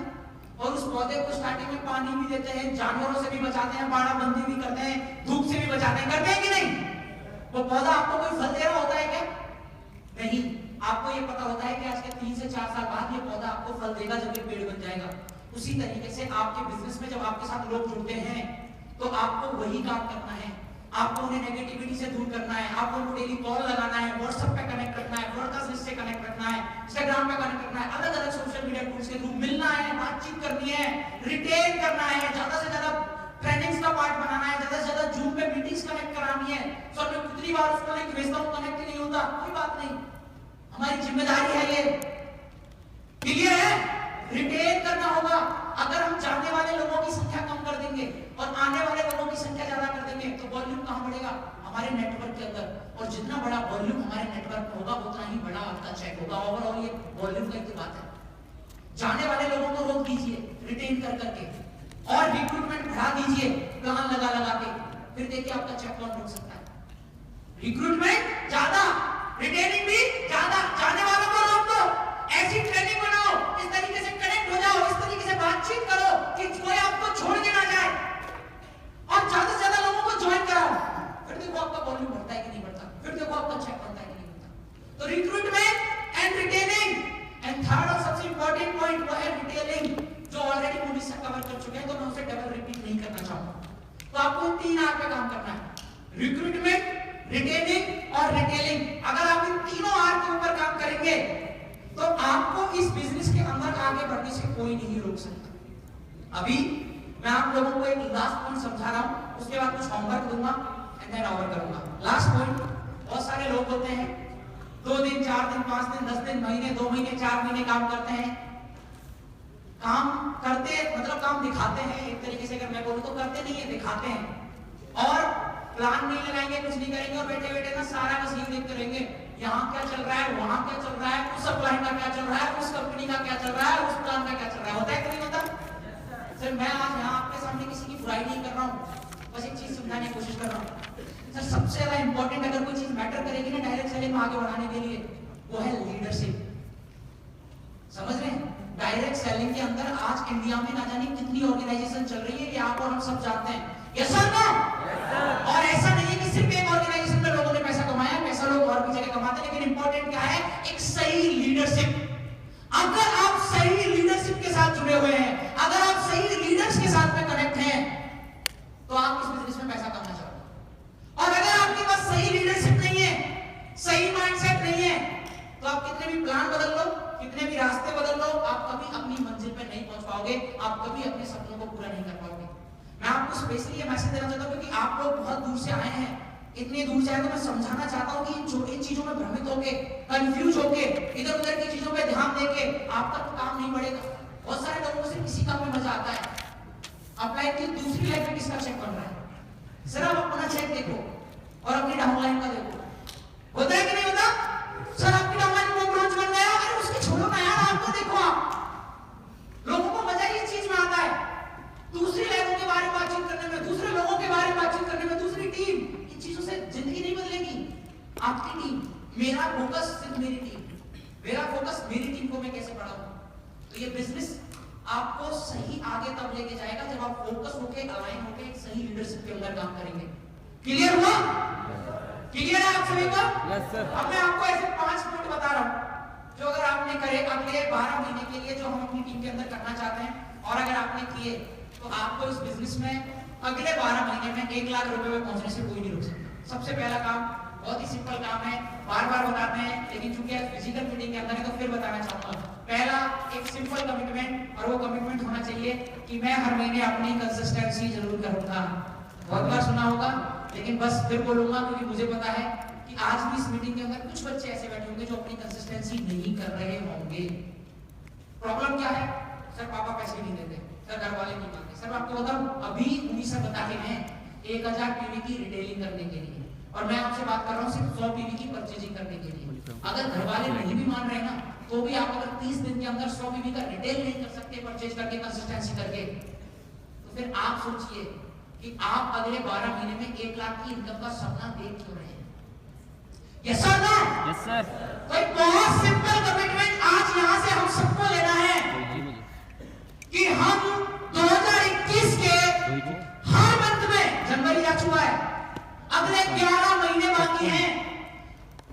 और उस पौधे को स्टार्टिंग में पानी भी देते हैं, जानवरों से भी बचाते हैं, बाड़ाबंदी भी करते हैं, धूप से भी बचाते हैं, करते हैं कि नहीं? वो पौधा आपको कोई फल दे रहा होता है क्या? नहीं। आपको ये पता होता है कि आज के 3 से 4 साल बाद ये पौधा आपको फल देगा जब ये पेड़ बन जाएगा। उसी तरीके से आपके बिजनेस में जब आपके साथ लोग जुड़ते हैं तो आपको वही काम करना है। आपको उन्हें नेगेटिविटी से दूर करना है, आपको उनको डेली कॉल लगाना है, व्हाट्सएप पे कनेक्ट रखना है, ब्रॉडकास्ट लिस्ट से कनेक्ट रखना है, इंस्टाग्राम पे कनेक्ट रखना है, अलग अलग सोशल मीडिया टूल्स के थ्रू मिलना है, बातचीत करनी है, रिटेन करना है, ज्यादा से ज्यादा ट्रेनिंग्स का पार्ट बनाना है, ज्यादा से ज्यादा जूम पे मीटिंग्स कनेक्ट करानी है। सर मैं कितनी बार उसको लिंक भेजता हूं, कनेक्ट ही नहीं होता, कोई बात नहीं, हमारी जिम्मेदारी है ये। क्लियर है? रिटेन करना होगा। अगर हम जाने वाले लोगों की संख्या कम कर देंगे और आने वाले लोगों की संख्या ज्यादा कर देंगे तो वॉल्यूम कहां बढ़ेगा? हमारे नेटवर्क के अंदर। और जितना बड़ा वॉल्यूम हमारे नेटवर्क में होगा उतना ही बड़ा आपका चेक होगा। ओवरऑल ये वॉल्यूम का एक बात है। जाने वाले लोगों को रोक दीजिए रिटेन कर करके और रिक्रूटमेंट बढ़ा दीजिए प्लान लगा लगा के, फिर देखिए आपका चेक कौन रोक सकता है। रिक्रूटमेंट ज्यादा, रिटेनिंग भी ज्यादा, जाने वालों को रोक दो, ऐसी ट्रेनिंग बनाओ, इस तरीके से कनेक्ट हो जाओ, इस तरीके से बातचीत करो कि कोई आपको छोड़ के ना जाए और ज्यादा से ज्यादा लोगों को ज्वाइन कराओ। फिर देखो आपका वॉल्यूम बढ़ता है कि नहीं बढ़ता, फिर देखो आपका चेक बढ़ता है कि नहीं बढ़ता। तो recruitment and retaining, and third और सबसे इंपॉर्टेंट पॉइंट वो है रिटेलिंग, जो ऑलरेडी मूवी से कवर कर चुके हैं तो मैं उसे डबल रिपीट नहीं करना चाहूंगा। तो आपको 3 आर पे काम करना है, रिक्रूटमेंट, रिटेनिंग और रिटेलिंग। अगर आप इन तीनों आर के ऊपर काम करेंगे तो आपको इस बिजनेस के अंदर आगे बढ़ने से कोई नहीं रोक सकता। अभी मैं आप लोगों को एक लास्ट पॉइंट समझा रहा हूं, उसके बाद कुछ होमवर्क दूंगा एंड देन ओवर करूंगा। लास्ट पॉइंट, बहुत सारे लोग होते हैं 2 दिन 4 दिन 5 दिन 10 दिन महीने 2 महीने 4 महीने काम करते हैं, काम करते मतलब काम दिखाते हैं, एक तरीके से अगर मैं बोलूं तो करते नहीं है, दिखाते हैं और प्लान नहीं लगाएंगे, कुछ नहीं करेंगे और बैठे बैठे ना सारा बस ये देखते रहेंगे यहाँ क्या चल रहा है, वहां क्या चल रहा है, उस सप्लाई का क्या चल रहा है, उस कंपनी का क्या चल रहा है, उस प्लान का क्या चल रहा है। होता है कि नहीं होता? सर मैं आज यहाँ आपके सामने किसी की बुराई नहीं कर रहा हूँ, बस एक चीज समझाने की कोशिश कर रहा हूँ। सर सबसे ज्यादा इंपॉर्टेंट अगर कोई चीज मैटर करेगी ना डायरेक्ट सेलिंग में आगे बढ़ाने के लिए, वो है लीडरशिप। समझ रहे हैं? डायरेक्ट सेलिंग के अंदर आज इंडिया में ना जाने कितनी ऑर्गेनाइजेशन चल रही है, ये आप और हम सब जानते हैं। Yes sir no? और ऐसा नहीं है कि सिर्फ एक ऑर्गेनाइजेशन में लोगों ने पैसा कमाया, पैसा लोग और भी जगह कमाते हैं, लेकिन इंपॉर्टेंट क्या है? एक सही लीडरशिप। अगर आप सही लीडरशिप के साथ जुड़े हुए हैं, अगर आप सही लीडर्स के साथ में कनेक्ट हैं तो आप इस बिजनेस में पैसा कमाना चाहोगे। और अगर आपके पास सही लीडरशिप नहीं है, सही माइंडसेट नहीं है, तो आप कितने भी प्लान बदल लो, कितने भी रास्ते बदल लो, आप कभी अपनी मंजिल पे नहीं पहुंच पाओगे, आप कभी अपने सपनों को पूरा नहीं कर पाओगे। मैं आपको स्पेशली ये मैसेज देना चाहता हूं क्योंकि आप लोग बहुत दूर से आए हैं, इतनी दूर से आए तो मैं समझाना चाहता हूं कि इन चीजों में भ्रमित होके, कंफ्यूज होके, इधर उधर की चीजों पे ध्यान देके आपका तो काम नहीं बढ़ेगा। बहुत सारे लोगों को सिर्फ इसी काम में मजा आता है। अपना की दूसरी लाइफ में किसका चेक बन रहा है? सर आप अपना चेक देखो और अपनी डाउनलाइन का देखो, होता है कि नहीं होता? सर आपकी डाउनलाइन वो ब्रांच बन गया, अरे उसके छोड़ो ना यार, आपको देखो। आप लोगों को मजा इस चीज में आता है, दूसरी लाइफों के बारे में बातचीत करने में, दूसरे लोगों के बारे में बातचीत करने में, दूसरी टीम, इन चीजों से जिंदगी नहीं बदलेगी। आपकी टीम, मेरा फोकस सिर्फ मेरी टीम, मेरा फोकस मेरी टीम को मैं कैसे बढ़ाऊं। तो ये बिजनेस आपको सही आगे तब लेके जाएगा जब आप फोकस होके, अलाइन होके एक सही लीडरशिप के अंदर काम करेंगे। क्लियर हुआ? क्लियर है आप सभी को? Yes sir. अब मैं आपको ऐसे 5 पॉइंट बता रहा हूं जो अगर आपने करे अगले 12 महीने के लिए जो हम अपनी टीम के अंदर करना चाहते हैं, और अगर आपने किए तो आपको इस बिजनेस में अगले 12 महीने में 1 लाख रुपए में पहुंचने से कोई नहीं रोक सकता। सबसे पहला काम बहुत ही सिंपल काम है, बार बार बताते हैं, लेकिन चूंकि फिजिकल मीटिंग के अंदर है तो फिर बताना चाहूंगा। पहला एक सिंपल कमिटमेंट, और वो कमिटमेंट होना चाहिए कि मैं हर महीने अपनी कंसिस्टेंसी जरूर करूंगा। बहुत बार सुना होगा, लेकिन बस फिर बोलूंगा क्योंकि मुझे पता है कि आज भी इस मीटिंग के अंदर कुछ बच्चे ऐसे बैठे होंगे जो अपनी कंसिस्टेंसी नहीं कर रहे होंगे। प्रॉब्लम क्या है? सर पापा पैसे नहीं देते, सर घर वाले नहीं मानते। सर आपको बताऊं, अभी उन्हीं से बता के हैं 1000 टीवी की रिटेलिंग करने के लिए, और मैं आपसे बात कर रहा हूँ सिर्फ 100 टीवी की परचेजिंग करने के लिए। अगर घर वाले नहीं भी मान रहे ना, तो भी आप अगर 30 दिन के अंदर 100 टीवी का रिटेल नहीं कर सकते परचेज करके कंसिस्टेंसी करके, तो फिर आप सोचिए कि आप अगले 12 महीने में 1 लाख की इनकम का सपना देख क्यों रहे हैं? यस सर ना? Yes sir. तो एक बहुत सिंपल कमिटमेंट आज यहाँ से हम सबको लेना है कि हम 2021 के हर मंथ में, जनवरी आ चुका है, अगले 11 महीने बाकी हैं।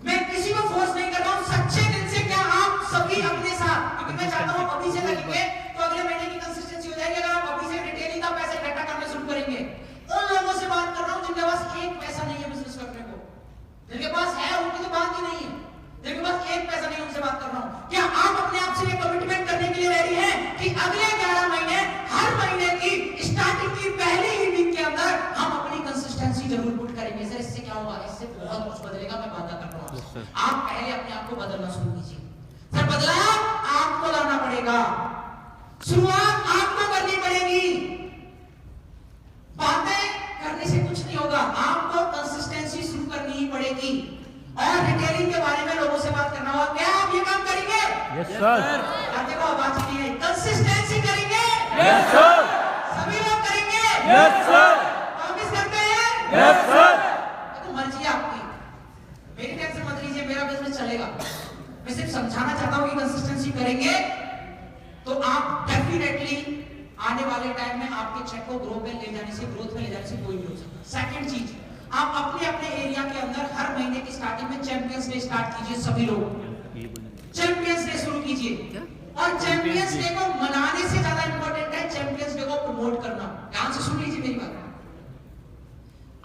मैं किसी को फोर्स नहीं कर रहा हूं, सच्चे दिल से क्या आप सभी अपने साथ, क्योंकि मैं चाहता हूं अभी से लगेंगे तो अगले महीने की कंसिस्टेंसी हो जाएगी। अगर आप अभी से रिटेलिंग का पैसा इकट्ठा करना शुरू करेंगे, उन लोगों से बात कर रहा हूं जिनके पास एक पैसा नहीं है बिजनेस करने को, जिनके पास है उनकी तो बात ही नहीं है, जिनके पास एक पैसा नहीं, उनसे बात कर रहा हूं। क्या आप अपने आप से ये कमिटमेंट करने के लिए रेडी हैं कि अगले 11 महीने हर महीने की स्टार्टिंग की पहली ही वीक के अंदर हम अपनी कंसिस्टेंसी जरूर पुट करेंगे? सर इससे क्या होगा? इससे बहुत कुछ बदलेगा, मैं वादा कर रहा हूं। आप पहले अपने आप को बदलना शुरू कीजिए। सर बदलाव आपको लाना पड़ेगा, शुरुआत आपको करनी पड़ेगी। बातें करने से कुछ नहीं होगा, आपको कंसिस्टेंसी शुरू करनी ही पड़ेगी। और रिटेलिंग के बारे में लोगों से बात करना होगा। क्या आप ये काम करेंगे? Yes sir. आप देखो बात नहीं है, कंसिस्टेंसी करेंगे? Yes sir. सभी लोग करेंगे? Yes sir. प्रॉमिस करते हैं? Yes sir. तो मर्जी आपकी, मेरी टेंशन मत लीजिए, मेरा बिजनेस चलेगा। मैं सिर्फ समझाना चाहता हूं कि कंसिस्टेंसी करेंगे तो आप डेफिनेटली आने वाले टाइम में आपके चेक को ग्रोथ में ले जाने से कोई नहीं हो सकता। सेकंड चीज, आप अपने अपने एरिया के अंदर हर महीने की स्टार्टिंग में चैंपियंस डे स्टार्ट कीजिए। सभी लोग चैंपियंस डे शुरू कीजिए, और चैंपियंस डे को मनाने से ज्यादा इंपॉर्टेंट है चैंपियंस डे को प्रमोट करना। ध्यान से सुन लीजिए मेरी बात।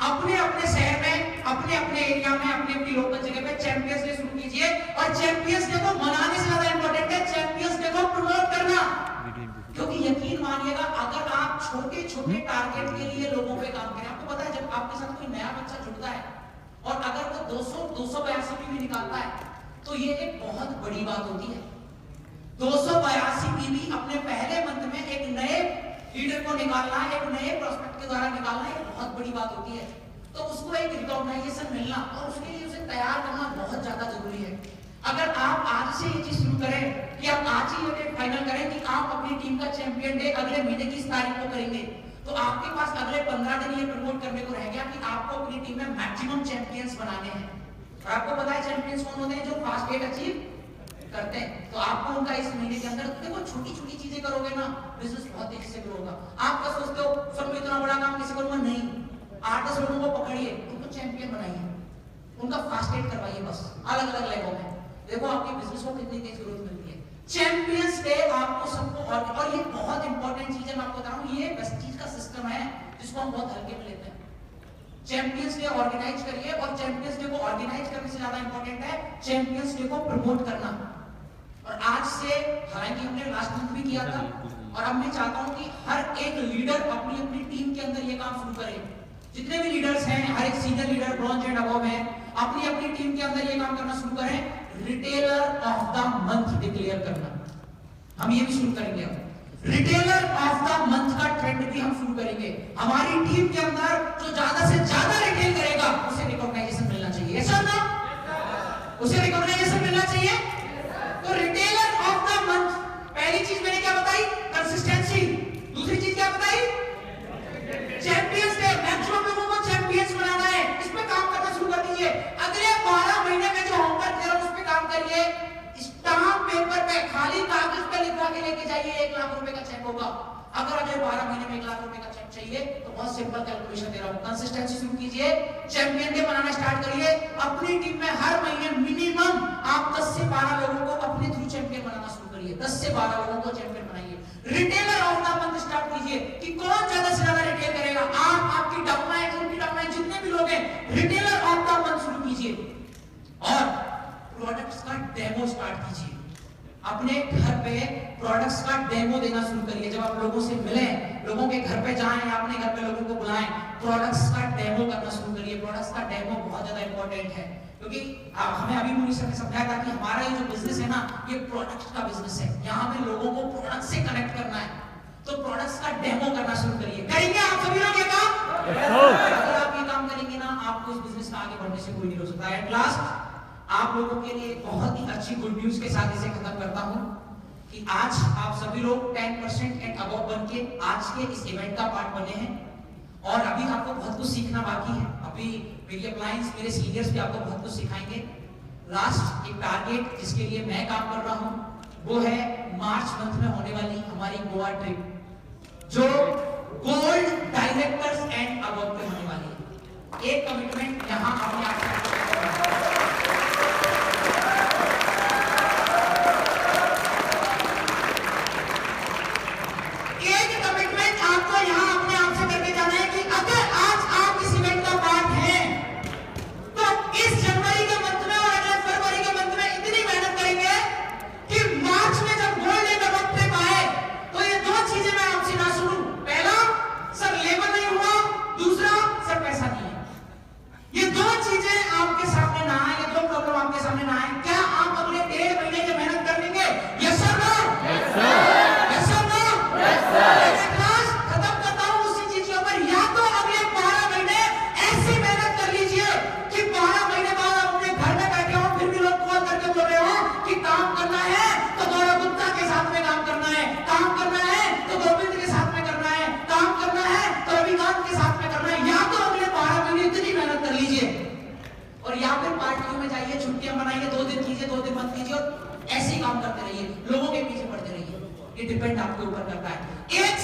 अपने अपने शहर में, अपने अपने एरिया में, अपने अपनी लोकल जगह पे चैंपियंस डे शुरू कीजिए, और चैंपियंस डे को मनाने से ज्यादा इंपॉर्टेंट है चैंपियंस डे को प्रमोट करना। क्योंकि यकीन मानिएगा, अगर आप छोटे छोटे टारगेट के लिए लोगों पे काम करें, आपको पता है जब आपके साथ कोई नया बच्चा जुड़ता है और अगर वो 282 पीवी निकालता है तो ये एक बहुत बड़ी बात होती है। 282 पीवी अपने पहले मंथ में एक नए लीडर को निकालना है, एक नए प्रोस्पेक्ट के द्वारा निकालना है, बहुत बड़ी बात होती है। तो उसको एक रिकॉग्नाइजेशन मिलना और उसके लिए उसे तैयार करना बहुत ज्यादा जरूरी है। अगर आप आज से ये चीज शुरू करें कि आप आज ही ये डेट फाइनल करें कि आप अपनी टीम का चैंपियन डे अगले महीने की इस तारीख को करेंगे, तो आपके पास अगले 15 दिन ये प्रमोट करने को रह गया कि आपको अपनी टीम में मैक्सिमम चैंपियंस बनाने हैं। और आपको पता है चैंपियंस कौन होते हैं? जो फास्ट डेट अचीव करते हैं। तो आपको उनका इस महीने के अंदर, देखो छोटी छोटी चीजें करोगे ना, बिजनेस बहुत तेजी से ग्रो होगा। आप क्या सोचते हो सर मैं इतना बड़ा काम कैसे करूंगा? नहीं, 8-10 लोगों को पकड़िए, उनको चैंपियन बनाइए, उनका फास्ट डेट करवाइए, बस अलग अलग लेवल में। देखो आपके बिजनेस को कितनी तेज ग्रोथ मिलती है। चैंपियंस डे आपको सबको, और ये बहुत इंपॉर्टेंट चीज है, मैं आपको बता रहा हूं, ये वेस्टीज का सिस्टम है जिसको हम बहुत हल्के में लेते हैं। चैंपियंस डे ऑर्गेनाइज करिए, और चैंपियंस डे को ऑर्गेनाइज करने से ज्यादा इंपॉर्टेंट है चैंपियंस डे को प्रमोट करना। और आज से, हालांकि हमने लास्ट मंथ भी किया था, और अब मैं चाहता हूं कि हर एक लीडर अपनी अपनी टीम के अंदर ये काम शुरू करे। जितने भी लीडर्स हैं, हर एक senior leader, bronze and above है, अपनी अपनी टीम के अंदर ये काम करना शुरू करें, retailer of the month declare करना। हम ये भी शुरू करेंगे। अब रिटेलर ऑफ द मंथ का ट्रेंड भी हम शुरू करेंगे। हमारी टीम के अंदर जो ज्यादा से ज्यादा रिटेल करेगा उसे रिकॉग्नाइजेशन मिलना चाहिए, ऐसा ना? उसे रिकॉग्नाइजेशन मिलना चाहिए। तो रिटेलर ऑफ द मंथ, पहली चीज मैंने क्या बताई? कंसिस्टेंसी। दूसरी चीज क्या बताई? Champions day. मैक्सिमम लोगों को चैंपियंस बनाना है, इस पे काम करना शुरू कर दीजिए। अगले 12 महीने में जो होमवर्क दे रहा हूं उस पे काम करिए। स्टाम्प पेपर पे, खाली कागज पे लिखवा के लेके जाइए, 1 लाख रुपए का चेक होगा। अगर अगले 12 महीने में 1 लाख रुपए का चेक चाहिए तो बहुत सिंपल कैलकुलेशन दे रहा हूं, कंसिस्टेंसी शुरू कीजिए, चैंपियन डे बनाना स्टार्ट करिए। अपनी टीम में हर महीने मिनिमम आप 10 से 12 लोगों को अपने थ्रू चैंपियन बनाना शुरू करिए, 10 से 12 लोगों को चैंपियन बनाइए। Retailer of the month start कीजिए कि कौन ज्यादा से ज्यादा रिटेल करेगा। आप, आपकी डाउनलाइन, उनकी डाउनलाइन, जितने भी लोग हैं, रिटेलर ऑफ द मंथ शुरू कीजिए और प्रोडक्ट्स का डेमो स्टार्ट कीजिए। अपने घर पे प्रोडक्ट्स का डेमो देना शुरू करिए। जब आप लोगों से मिलें, लोगों के घर पे जाएं या अपने घर पे लोगों को बुलाएं, प्रोडक्ट्स का डेमो करना शुरू करिए। प्रोडक्ट्स का डेमो बहुत ज्यादा इंपॉर्टेंट है क्योंकि हमें अभी मुनीष सर ने समझाया था कि हमारा ये जो बिजनेस है ना, ये प्रोडक्ट का बिजनेस है। यहाँ पे लोगों को प्रोडक्ट से कनेक्ट करना है, तो प्रोडक्ट्स का डेमो करना शुरू करिए। करेंगे आप सभी लोग ये काम? अगर आप ये काम करेंगे ना, आपको इस बिजनेस का आगे बढ़ने से कोई नहीं रोक सकता। एट लास्ट आप लोगों के लिए बहुत ही अच्छी गुड न्यूज के साथ इसे खत्म करता हूं कि आज आप सभी लोग 10% एंड अबव बन के आज के इस इवेंट का पार्ट बने हैं और अभी आपको बहुत कुछ सीखना बाकी है। अभी मेरी अपलायंस, मेरे सीनियर्स भी आपको बहुत कुछ सिखाएंगे। लास्ट एक टारगेट जिसके लिए मैं काम कर रहा हूं वो है मार्च मंथ में होने वाली हमारी गोवा ट्रिप, जो गोल्ड डायरेक्टर्स एंड अबव पे होने वाली है। एक कमिटमेंट यहां अपने आप से डिपेंड आपके ऊपर करता है। एक